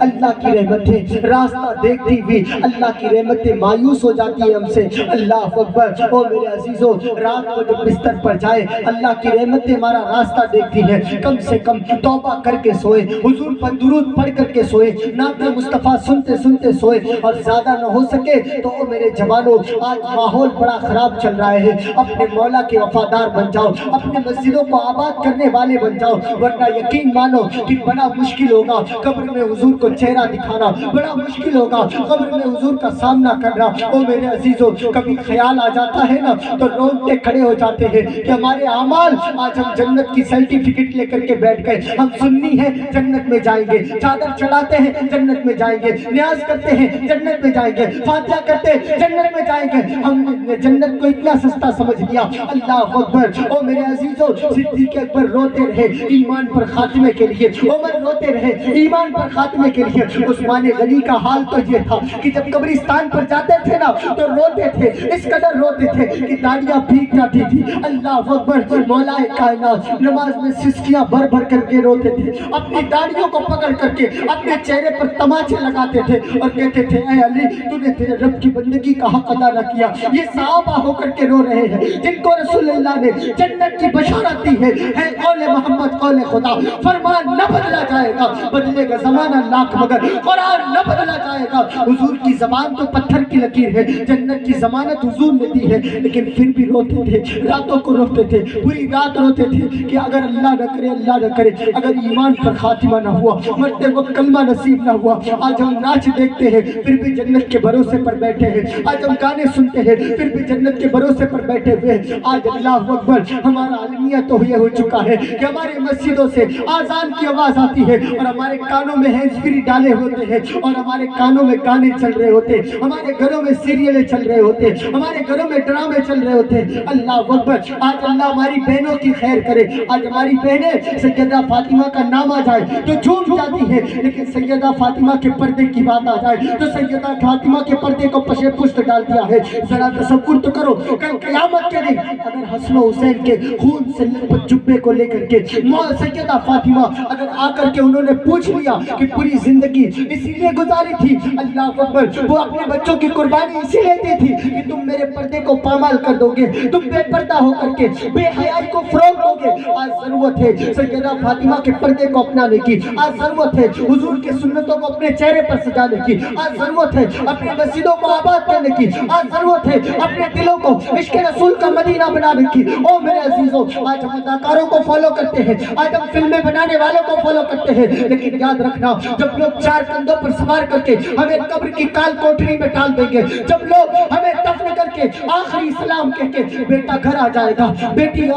اللہ کی رحمتیں راستہ دیکھتی ہوئی اللہ کی رحمتیں مایوس ہو جاتی ہیں ہم سے. اللہ اکبر. او میرے عزیزو، رات کو جب بستر پر جائے اللہ کی رحمتیں ہمارا راستہ دیکھتی ہیں. کم سے کم توبہ کر کے سوئے، حضور پر درود پڑھ کر کے سوئے، نعت مصطفیٰ سنتے سنتے سوئے. اور زیادہ نہ ہو سکے تو او میرے جوانوں، آج ماحول بڑا خراب چل رہا ہے، اپنے مولا کے وفادار بن جاؤ، اپنے مسجدوں کو آباد کرنے والے بن جاؤ، ورنہ یقین مانو کہ بڑا مشکل ہوگا قبر میں حضور کو چہرہ دکھانا، بڑا مشکل ہوگا قبر میں حضور کا سامنا کرنا. او میرے عزیزوں، کبھی خیال آ جاتا ہے نا تو رونگٹے کھڑے ہو جاتے ہیں کہ ہمارے اعمال، آج ہم جنت کی سرٹیفکیٹ لے کر کے بیٹھ گئے، ہم سنی ہیں جنت میں جائیں گے، چادر چڑھاتے ہیں جنت میں جائیں گے، نیاز کرتے ہیں جنت میں جائیں گے، فاتحہ کرتے ہیں جنت میں جائیں گے. ہم نے جنت کو اتنا سستا سمجھ لیا. اللہ اکبر. او میرے عزیزوں، صدیق اکبر روتے رہے ایمان پر خاتمے کے لیے، عمر روتے رہے ایمان پر خاتمے کے لیے. عثمان غنی کا حال تو یہ تھا کہ جب قبرستان پر جاتے تھے نا تو روتے تھے، اس قدر روتے تھے کہ داڑیاں بھیگ جاتی تھی. اللہ اکبر. مولا کائنات نماز میں سسکیاں بھر بھر کر کے روتے تھے، اپنی داڑیوں کو پکڑ کر کے اپنے چہرے پر تماچے لگاتے تھے اور کہتے تھے اے علی، تو نے تیرے رب کی بندگی کا حق ادا نہ کیا. یہ صحابہ ہو کر کے رو رہے ہیں جن کو رسول اللہ نے جنت کی بشارت دی ہے قول محمد قول خدا. فرمان نہ بدلا جائے گا، بدلے گا زمانہ لاکھ مگر قرآن نہ بدلا جائے گا. حضور کی زبان تو پتھر کی لکیر ہے، جنت کی ضمانت حضور نے دی ہے، لیکن پھر بھی روتے تھے، راتوں کو روتے تھے، پوری رات روتے تھے کہ اگر اللہ نہ کرے، اللہ نہ کرے، اگر ایمان پر خاتمہ نہ ہوا، مرتے وقت کلمہ نصیب نہ ہوا. آج ہم ناچ دیکھتے ہیں پھر بھی جنت کے بھروسے پر بیٹھے ہیں، آج ہم گانے سنتے ہیں پھر بھی جنت کے بھروسے پر بیٹھے ہوئے ہیں. آج اللہ اکبر ہمارا عالمیہ تو یہ ہو چکا ہے کہ ہماری مسجدوں سے آذان کی آواز آتی ہے اور ہمارے کانوں میں ہینڈ فری ڈالے ہوتے ہیں اور ہمارے کانوں میں گانے چل رہے ہوتے ہیں، ہمارے گھروں میں سیریلیں چل رہے ہوتے ہیں، ہمارے گھروں میں ڈرامے چل رہے ہوتے ہیں. اللہ اکبر. آج اللہ ہماری بہنوں کی خیر کرے. آج ہماری بہنیں سیدہ فاطمہ کا نام آ جائے تو جھوم جاتی ہے، لیکن سیدہ فاطمہ کے پردے کی بات آ جائے تو سیدہ فاطمہ کے پردے کو پشے پشت ڈال دیا ہے. ذرا تصور تو کرو، کل قیامت کے دن اگر حسن و حسین کے خون سے لطف جبے کو لے کر کے سیدہ فاطمہ اگر آ کر کے انہوں نے پوچھ لیا کہ پوری زندگی اسی لیے گزاری تھی، اللہ اکبر، وہ اپنے بچوں کی قربانی اسی لیے دی تھی کہ تم میرے پردے کو پامال کر دو گے، تم بے پردہ ہو کر کے بے حیائی کو فروغ دو گے. آج ضرورت ہے سیدہ فاطمہ کے پردے کو اپنانے کی، آج ضرورت ہے حضور کے سنتوں کو اپنے چہرے پر سجانے کی، آج ضرورت ہے اپنی مسجدوں کو آباد کرنے کی، آج ضرورت ہے اپنے دلوں کو عشق رسول کا مدینہ بنانے کی. او میرے عزیزوں، آج ہم اداکاروں کو فالو کرتے ہیں، آج ہم فلمیں بنانے والوں کو فالو کرتے ہیں، لیکن یاد رکھنا جب لوگ چار کندھوں پر سوار کر کے ہمیں قبر کی کال کوٹری میں ڈال دیں گے، جب لوگ ہمیں دفن کر کے آخری سلام کہہ کے بیٹا گھر آ جائے گا، بیٹی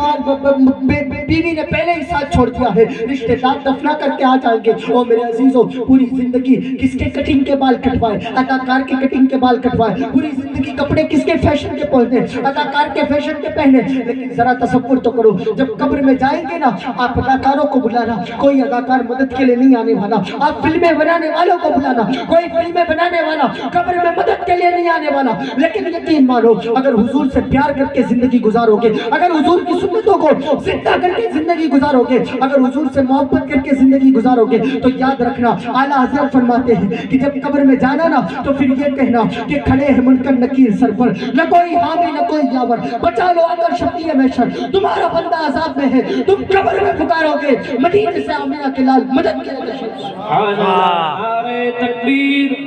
بیوی نے پہلے ہی ساتھ چھوڑ دیا ہے، رشتے دار دفنا کر کے آ جائیں گے. او میرے عزیزوں، پوری زندگی کس کے کٹنگ کے بال کٹوائے؟ اداکار کے کٹنگ کے بال کٹوائے. پوری زندگی کپڑے کس کے فیشن کے پہنے؟ اداکار کے فیشن کے پہنے. لیکن ذرا تصور تو کرو، جب قبر میں جائیں گے نا آپ اداکاروں کو بلانا، کوئی اداکار مدد کے لیے نہیں آنے والا. آپ فلمیں بنانے والوں کو بلانا، کوئی فلمیں بنانے والا قبر میں مدد کے لیے نہیں آنے والا. لیکن یقین مانو اگر حضور سے پیار کر کے زندگی گزارو گے، اگر حضور کی سنتوں کو زندہ کر کے زندگی گزارو گے، اگر حضور سے محبت کر کے زندگی گزارو گے، تو یاد رکھنا اعلیٰ حضرت فرماتے ہیں کہ جب قبر میں جانا نا تو پھر یہ کہنا کہ کھڑے ہیں منکر نکیر سر پر، نہ کوئی حامی نہ کوئی یاور، بچا لو اگر شفیع محشر، تمہارا بندہ عذاب میں ہے، تم قبر میں پکارو گے مدینے سے آمینہ کے لال مدد کے لیے. سبحان اللہ. نعرہ تکبیر،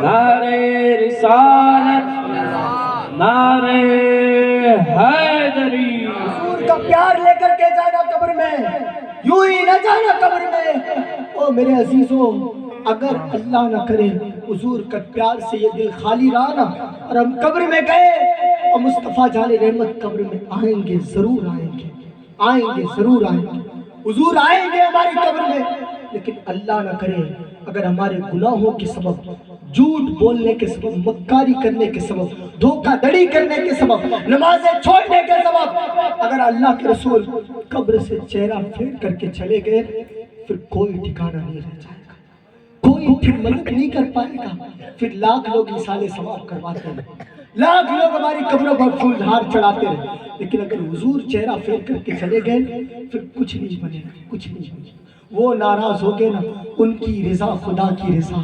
نعرہ رسالت، نعرہ حیدری. حضور کا پیار لے کر کے جانا قبر میں، یوں ہی نہ جانا قبر میں. او میرے عزیزوں، اگر اللہ نہ کرے حضور کا پیار سے یہ دل خالی رہا نا اور ہم قبر میں گئے اور مصطفیٰ جان رحمت قبر میں آئیں گے، ضرور آئیں گے، آئیں گے، ضرور آئیں گے. حضور آئیں گے ہماری قبر میں، لیکن اللہ نہ کرے اگر ہمارے گناہوں کے سبب، جھوٹ بولنے کے سبب، مکاری کرنے کے سبب، دھوکہ دڑی کرنے کے سبب، نمازیں چھوڑنے کے سبب اگر اللہ کے رسول قبر سے چہرہ پھیر کر کے چلے گئے، پھر کوئی ٹھکانہ نہیں رہ جائے گا، کوئی پھر مدد نہیں کر پائے گا. پھر لاکھ لوگ ایصال ثواب کرواتے ہیں، لاکھ لوگ ہماری قبروں پر پھول ہار چڑھاتے ہیں، لیکن اگر حضور چہرہ پھیر کر کے چلے گئے پھر کچھ نہیں بنے گا، کچھ نہیں بنے گا. وہ ناراض ہو گئے نا، ان کی رضا خدا کی رضا،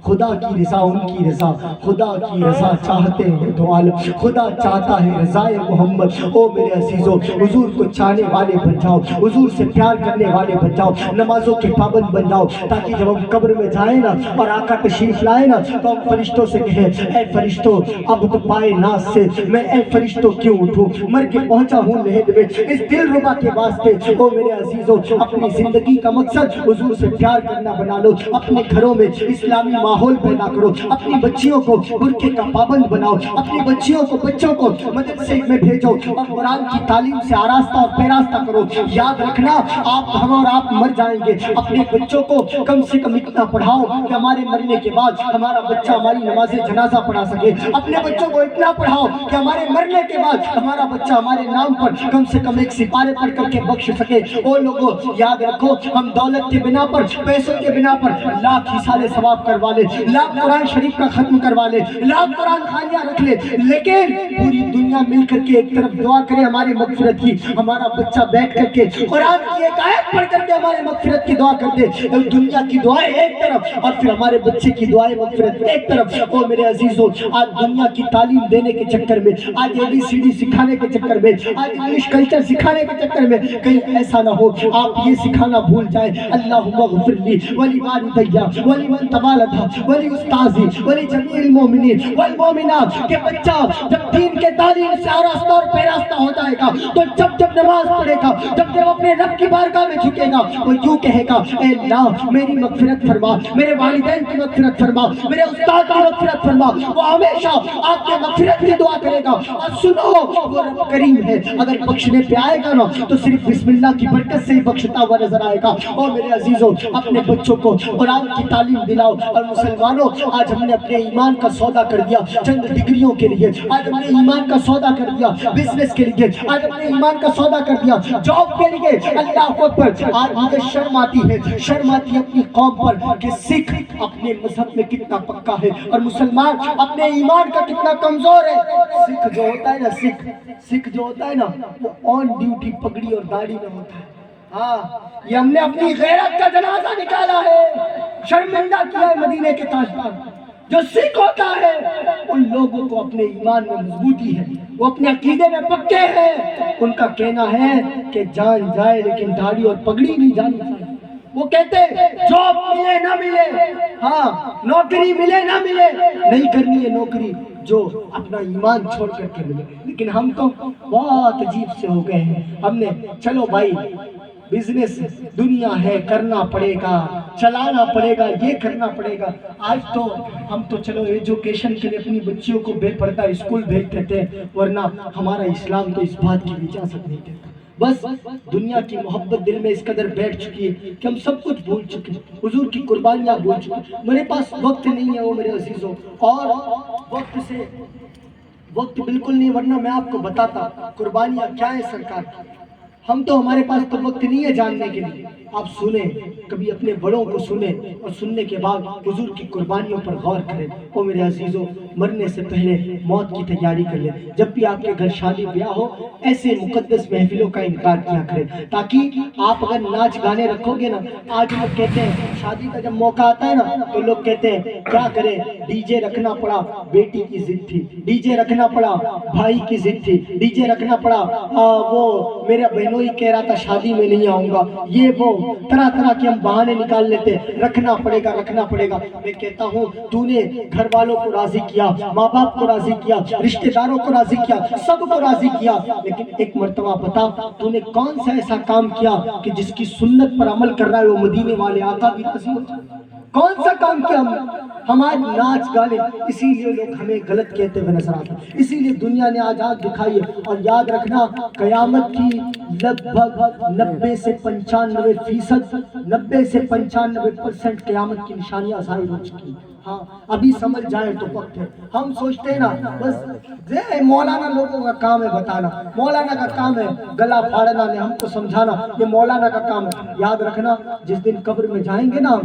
خدا کی رضا ان کی رضا، خدا کی رضا چاہتے ہیں دو عالم، خدا چاہتا ہے رضائے محمد۔ او میرے عزیزو، حضور کو چاہنے والے بن جاؤ، حضور سے پیار کرنے والے بن جاؤ، نمازوں کے پابند بن جاؤ، تاکہ جب ہم قبر میں جائیں نا اور آقا تشریف لائے نا تو ہم فرشتوں سے کہیں اے فرشتوں اب تو پائے ناز سے میں اے فرشتوں کیوں اٹھوں، مر کے پہنچا ہوں لہد میں اس دل ربا کے واسطے۔ او میرے عزیزو، اپنی زندگی کا مقصد حضور سے پیار کرنا بنا لو، اپنے گھروں میں اسلامی ماحول پیدا کرو، اپنی بچیوں کو برقعے کا پابند بناؤ، اپنی بچیوں کو بچوں کو مدرسے میں بھیجو اور قرآن کی تعلیم سے آراستہ اور پیراستہ کرو۔ یاد رکھنا ہم اور آپ مر جائیں گے، اپنے بچوں کو کم سے کم اتنا پڑھاؤ کہ ہمارے مرنے کے بعد ہمارا بچہ ہماری نماز جنازہ پڑھا سکے، اپنے بچوں کو اتنا پڑھاؤ کہ ہمارے مرنے کے بعد ہمارا بچہ ہمارے نام پر کم سے کم ایک سپارے پڑھ کر کے بخش سکے۔ وہ لوگوں یاد رکھو، ہم دولت کے بنا پر، پیسوں کے بنا پر لاکھ حصال ثواب کروا لے، لاکھ قرآن شریف کا ختم کروا لے، لاکھ قرآن خانیاں رکھ لے، لیکن پوری دنیا مل کر کے ایک طرف دعا کرے ہماری مغفرت کی، ہمارا بچہ بیٹھ کر کے قرآن کی ایک آیت پڑھ کر کے ہمارے مغفرت کی دعا کر دے، دنیا کی دعائیں ایک طرف اور پھر ہمارے بچے کی دعائیں مغفرت ایک طرف۔ او میرے عزیزو، آج دنیا کی تعلیم دینے کے چکر میں، آج ABCD سکھانے کے چکر میں، آج انگلش کلچر سکھانے کے چکر میں کہیں ایسا نہ ہو آپ یہ سکھانا بھول جائیں اللہم اغفر لی ولوالدی ولمن تبالدہ ولی استاذی ولی جمیع المومنین والمومنات، کہ بچہ جب دین کے تعلیم سے آراستہ اور پیراستہ ہو جائے گا تو جب نماز پڑھے گا، جب اپنے رب کی بارگاہ میں جھکے گا، وہ یوں کہے گا اے اللہ میری مغفرت فرما، میرے والدین کی مغفرت فرما، میرے استاد کی مغفرت فرما۔ وہ ہمیشہ آپ کے مغفرت کی دعا کرے گا۔ اور سنو، وہ رب کریم ہے، اگر بخشنے پہ آئے گا نا تو صرف بسم اللہ کی برکت سے ہی بخشتا ہوا نظر آئے گا۔ اور میرے عزیزوں، اپنے بچوں کو قرآن کی تعلیم دلاؤ۔ اور مسلمانوں، آج ہم نے اپنے ایمان کا سودا کر دیا چند ڈگریوں کے لیے، آج ہم نے ایمان کا سودا کر دیا بزنس کے لیے، آج ہم نے ایمان کا سودا کر دیا جاب کے لیے۔ اللہ اکبر! آج مجھے شرم آتی ہے اپنی قوم پر کہ سکھ اپنے مذہب میں کتنا پکا ہے اور مسلمان اپنے ایمان کا کتنا کمزور ہے۔ سکھ جو ہوتا ہے نا، سکھ جو ہوتا ہے نا، وہ آن ڈیوٹی پگڑی اور داڑھی میں ہوتا ہے۔ ہاں، یہ ہم نے اپنی غیرت کا جنازہ نکالا ہے، شرمندہ کیا ہے مدینے کے تاجدار۔ جو سکھ ہوتا ہے ان لوگوں کو اپنے ایمان میں مضبوطی ہے، وہ اپنے عقیدے میں پکے ہیں۔ ان کا کہنا ہے کہ جان جائے لیکن داڑھی اور پگڑی نہیں جانی چاہیے۔ وہ کہتے ہیں جاب ملے نہ ملے، ہاں نوکری ملے نہ ملے، نہیں کرنی ہے نوکری جو اپنا ایمان چھوڑ کر کے ملے۔ لیکن ہم تو بہت عجیب سے ہو گئے ہیں، ہم نے چلو بھائی بزنس دنیا ہے، کرنا پڑے گا، چلانا پڑے گا، یہ کرنا پڑے گا۔ آج تو ہم تو چلو ایجوکیشن کے لیے اپنی بچیوں کو بے پردہ اسکول بھیجتے تھے، ورنہ ہمارا اسلام تو اس بات کی اجازت نہیں دیتا۔ بس دنیا کی محبت دل میں اس قدر بیٹھ چکی ہے کہ ہم سب کچھ بھول چکے ہیں، حضور کی قربانیاں بھول چکے ہیں۔ میرے پاس وقت نہیں ہے وہ میرے عزیزوں، اور وقت بالکل نہیں، ورنہ میں آپ کو بتاتا قربانیاں کیا ہے سرکار کی۔ ہم تو ہمارے پاس تو وقت نہیں ہے جاننے کے لیے۔ آپ سنیں، کبھی اپنے بڑوں کو سنیں اور سننے کے بعد حضور کی قربانیوں پر غور کریں۔ او میرے عزیزوں، مرنے سے پہلے موت کی تیاری کر لیں۔ جب بھی آپ کے گھر شادی بیاہ ہو، ایسے مقدس محفلوں کا انکار کیا کریں، تاکہ آپ اگر ناچ گانے رکھو گے نا، آج لوگ کہتے ہیں شادی کا جب موقع آتا ہے نا تو لوگ کہتے ہیں کیا کریں، ڈی جے رکھنا پڑا، بیٹی کی ضد تھی، ڈی جے رکھنا پڑا، بھائی کی ضد تھی، ڈی جے رکھنا پڑا، وہ میرا بہنوں ہی کہہ رہا تھا شادی میں نہیں آؤں گا، یہ وہ طرح طرح کے ہم بہانے نکال لیتے، رکھنا پڑے گا رکھنا پڑے گا۔ میں کہتا ہوں تو نے گھر والوں کو راضی کیا، ماں باپ کو راضی کیا، رشتہ داروں کو راضی کیا، سب کو راضی کیا، لیکن ایک مرتبہ بتا تو نے کون سا ایسا کام کیا کہ جس کی سنت پر عمل کر رہا ہے وہ مدینے والے آقا بھی راضی ہو جائے؟ کون سا کام کیا ہم نے؟ ہمارے ناچ گانے، اسی لیے لوگ ہمیں غلط کہتے ہوئے نظر آتے ہیں، اسی لیے دنیا نے آج آنکھ دکھائی ہے۔ اور یاد رکھنا قیامت کی لگ بھگ 90 سے 95%، 90 سے 95% قیامت کی نشانیاں ظاہر ہو چکی ہیں۔ ہاں ابھی سمجھ جائیں تو وقت ہے۔ ہم سوچتے ہیں نا بس مولانا لوگوں کا کام ہے بتانا، مولانا کا کام ہے گلا پھاڑنا، نے ہم کو سمجھانا، یہ مولانا کا کام ہے۔ یاد رکھنا جس دن قبر میں جائیں گے نا،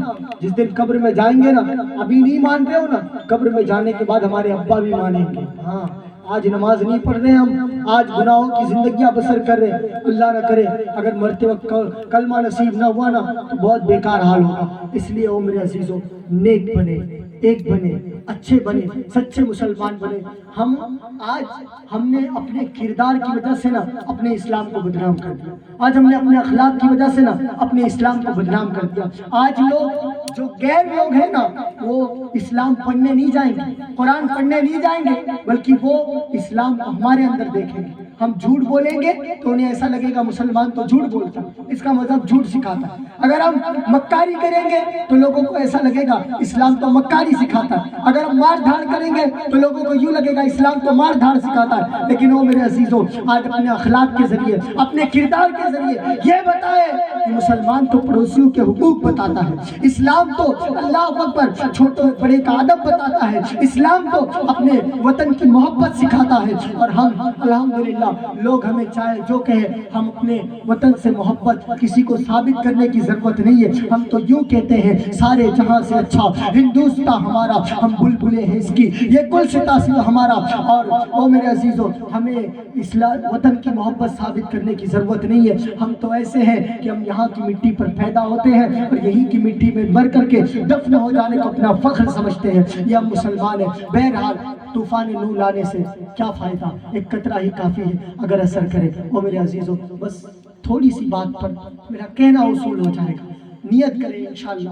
جس دن قبر میں جائیں گے نا، ابھی نہیں مان رہے ہو نا، قبر میں جانے کے بعد ہمارے ابا بھی مانیں گے، ہاں آج نماز نہیں پڑھ رہے ہم، آج گناہوں کی زندگیاں بسر کر رہے ہیں، اللہ نہ کرے اگر مرتے وقت کلمہ نصیب نہ ہوا نا تو بہت بیکار حال ہوگا۔ اس لیے او میرے عزیزو، نیک بنے، ایک بنے، اچھے بنے، سچے مسلمان بنے۔ ہم نے اپنے کردار کی وجہ سے نا اپنے اسلام کو بدنام کر دیا، آج ہم نے اپنے اخلاق کی وجہ سے نا اپنے اسلام کو بدنام کر دیا۔ آج لوگ جو غیر لوگ ہیں نا وہ اسلام پڑھنے نہیں جائیں گے، قرآن پڑھنے نہیں جائیں گے، بلکہ وہ اسلام کو ہمارے اندر دیکھیں گے۔ ہم جھوٹ بولیں گے تو انہیں ایسا لگے گا مسلمان تو جھوٹ بولتا ہے، اس کا مذہب جھوٹ سکھاتا ہے۔ اگر ہم مکاری کریں گے تو لوگوں کو ایسا لگے گا اسلام تو مکاری سکھاتا ہے۔ اگر ہم مار دھاڑ کریں گے تو لوگوں کو یوں لگے گا اسلام تو مار دھاڑ سکھاتا ہے۔ لیکن وہ میرے عزیزوں، آج اپنے اخلاق کے ذریعے، اپنے کردار کے ذریعے یہ بتائے کہ مسلمان تو پڑوسیوں کے حقوق بتاتا ہے، اسلام تو اللہ اکبر چھوٹے بڑے کا ادب بتاتا ہے، اسلام تو اپنے وطن کی محبت سکھاتا ہے۔ اور ہم الحمدللہ لوگ ہمیں چاہے جو کہے، ہم اپنے وطن سے محبت کسی کو ثابت کرنے کی ضرورت نہیں ہے۔ ہم تو یوں کہتے ہیں سارے جہاں سے اچھا ہندوستان ہمارا، ہم بلبلیں ہیں اس کی، یہ گلشتہ ہمارا۔ اور او میرے عزیزو، ہمیں اسلام وطن کی محبت ثابت کرنے کی ضرورت نہیں ہے۔ ہم تو ایسے ہیں کہ ہم یہاں کی مٹی پر پیدا ہوتے ہیں اور یہی کی مٹی میں مر کر کے دفن ہو جانے کو اپنا فخر سمجھتے ہیں۔ یہ ہم مسلمان ہیں۔ بہرحال طوفان نوح لانے سے کیا فائدہ، ایک قطرہ ہی کافی ہے اگر اثر کرے۔ او میرے عزیزو، بس تھوڑی سی بات پر میرا کہنا اصول ہو جائے گا۔ نیت کریں انشاءاللہ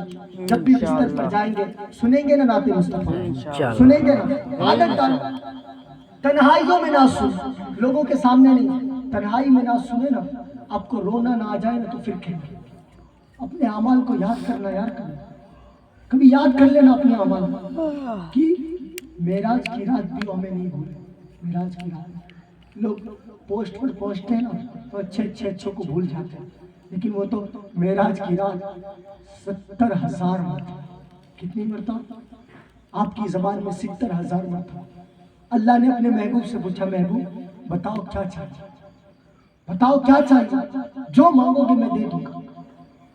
جب بھی بستر پر جائیں گے سنیں گے نا نعت مصطفیٰ، سنیں گے نا، عادت ڈالو، تنہائیوں میں نہ سن، لوگوں کے سامنے نہیں، تنہائی میں نہ سنے نا، آپ کو رونا نہ آ جائے نا تو پھر کہیں گے۔ اپنے اعمال کو یاد کرنا یار، کبھی یاد کر لینا اپنے اعمال کی معراج کی رات بھی ہمیں نہیں بھولے۔ معراج کی رات لوگ پوسٹ پر پہنچتے ہیں نا تو اچھے کو بھول جاتے ہیں، لیکن وہ تو معراج کی رات 70,000 مرتبہ، کتنی مرتبہ؟ آپ کی زبان میں 70,000 مرتبہ اللہ نے اپنے محبوب سے پوچھا، محبوب بتاؤ کیا چاہیے، بتاؤ کیا چاہیے، جو مانگو گے میں دے دوں گا۔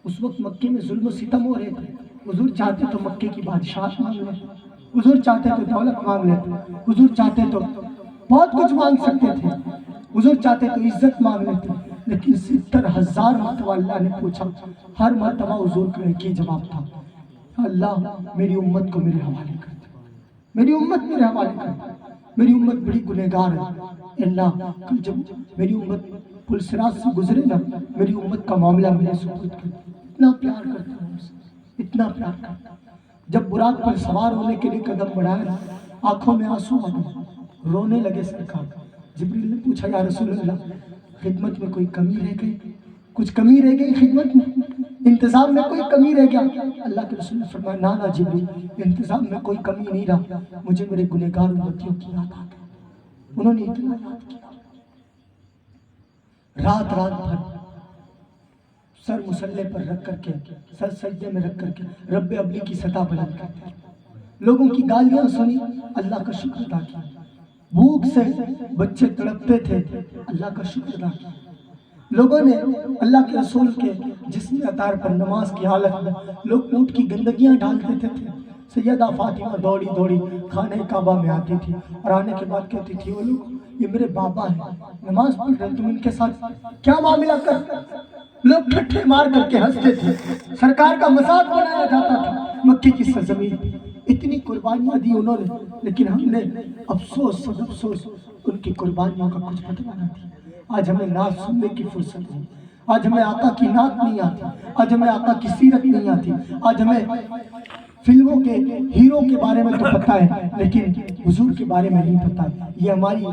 اس وقت مکے میں ظلم و ستم ہو رہے تھے، حضور چاہتے تو مکے کی بادشاہت مانگ لیتے، حضور چاہتے تو دولت مانگ لیتے، حضور چاہتے تو بہت کچھ مانگ سکتے تھے، حضور چاہتے تو عزت مانگ لیتے، لیکن 70,000 مرتبہ اللہ نے پوچھا، ہر مرتبہ حضور کا ایک ہی جواب تھا، اللہ میری امت کو میرے حوالے کر دے، میری امت میرے حوالے کر دے، میری امت بڑی گنہگار ہے۔ اللہ کل جب میری امت پل صراط سے گزرے نا، میری امت کا معاملہ میرے سپرد کر دے۔ اتنا پیار کرتا ہوں، اتنا پیار کرتا ہوں۔ جب براق پر سوار ہونے کے لیے قدم بڑھایا، آنکھوں میں آنسو آ گئے، رونے لگے سرکار۔ جبریل نے پوچھا، یا رسول اللہ خدمت میں کوئی کمی رہ گئی، کچھ کمی رہ گئی خدمت میں، انتظام میں کوئی کمی رہ گیا؟ اللہ کے رسول نے فرمایا، نہ جبریل، انتظام میں کوئی کمی نہیں رہا، مجھے میرے گنہگار امتیوں کی یاد آ گئی۔ انہوں نے اتنا یاد کیا، رات بھر سر مسلح پر رکھ کر کے، سر سجدے میں رکھ کر کے رب ابلی کی سطح بلند کرتے ہیں، لوگوں کی گالیاں سنی، اللہ کا شکر ادا کیا، بھوک سے بچے تڑپتے تھے، اللہ کا شکر ادا کیا، لوگوں نے اللہ کے رسول کے جسم اطہار پر نماز کی حالت میں لوگ اونٹ کی گندگیاں ڈال دیتے تھے، سیدہ فاطمہ دوڑی خانہ کعبہ میں آتی تھی اور آنے کے بعد کہتی تھی، وہ لوگ یہ میرے بابا ہیں، نماز پڑھ رہے، تم ان کے ساتھ کیا معاملہ کر؟ لوگ ٹھٹھے مار کر کے ہنستے تھے، سرکار کا مذاق بنایا جاتا تھا۔ مکے کی سرزمین اتنی قربانیاں دی انہوں نے، لیکن ہم نے افسوس ان کی قربانیوں کا کچھ بدلا نہ دیا۔ آج ہمیں نعت سننے کی فرصت نہیں، آج ہمیں آقا کی نعت نہیں آتی، آج ہمیں آقا کی سیرت نہیں آتی، آج ہمیں فلموں کے ہیرو کے بارے میں تو پتہ ہے لیکن حضور کے بارے میں نہیں پتہ۔ یہ ہماری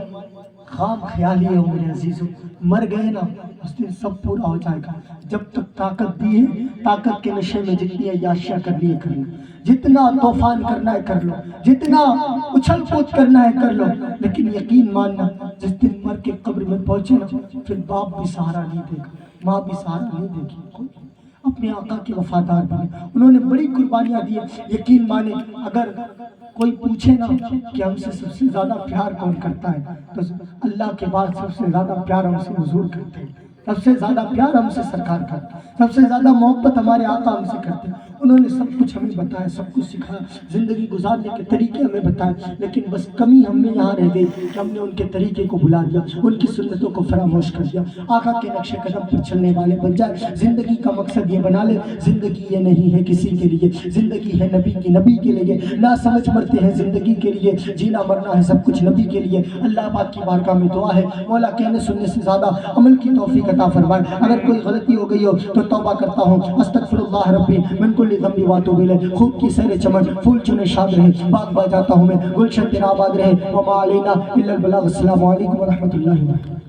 خام خیالی ہے میرے عزیزو، مر گئے نا اس دن سب پورا ہو جائے گا۔ جب تک طاقت دی ہے، طاقت کے نشے میں جتنی عیاشیاں کرنی ہے کر لو، جتنا طوفان کرنا ہے کر لو، جتنا اچھل کود کرنا ہے کر لو، لیکن یقین ماننا جس دن مر کے قبر میں پہنچے نا پھر باپ بھی سہارا نہیں دے گا، ماں بھی سہارا نہیں دے گی۔ اپنے آقا کے وفادار بنے، انہوں نے بڑی قربانیاں دی۔ یقین مانے اگر کوئی پوچھے نا کہ ہم سے سب سے زیادہ پیار کون کرتا ہے تو اللہ کے بعد سب سے زیادہ پیار ہم سے حضور کرتے ہیں، سب سے زیادہ پیار ہم سے سرکار کرتے ہیں، سب سے زیادہ محبت ہمارے آقا ہم سے کرتے ہیں۔ انہوں نے سب کچھ ہمیں بتایا، سب کچھ سکھایا، زندگی گزارنے کے طریقے ہمیں بتائے، لیکن بس کمی ہم میں یہاں رہ گئی کہ ہم نے ان کے طریقے کو بھلا دیا، ان کی سنتوں کو فراموش کر دیا۔ آقا کے نقش قدم پر چلنے والے بن جائے، زندگی کا مقصد یہ بنا لے، زندگی یہ نہیں ہے کسی کے لیے، زندگی ہے نبی کے لیے، نہ سمجھ مرتے ہیں زندگی کے لیے، جینا مرنا ہے سب کچھ نبی کے لیے۔ اللہ پاک کی بارگاہ میں دعا ہے، مولا کہنے سننے سے زیادہ عمل کی توفیق عطا فرمائے۔ اگر کوئی غلطی ہو گئی ہو تو توبہ کرتا ہوں، استغفر اللہ ربی من کل ذنب واتوب الیہ۔ خوب کی سیر چمن، پھول چنے شاد رہے، باغ با جاتا ہوں میں، گلشن تیرا آباد رہے، وما علینا الا البلاغ۔ السلام علیکم ورحمۃ اللہ وبرکاتہ۔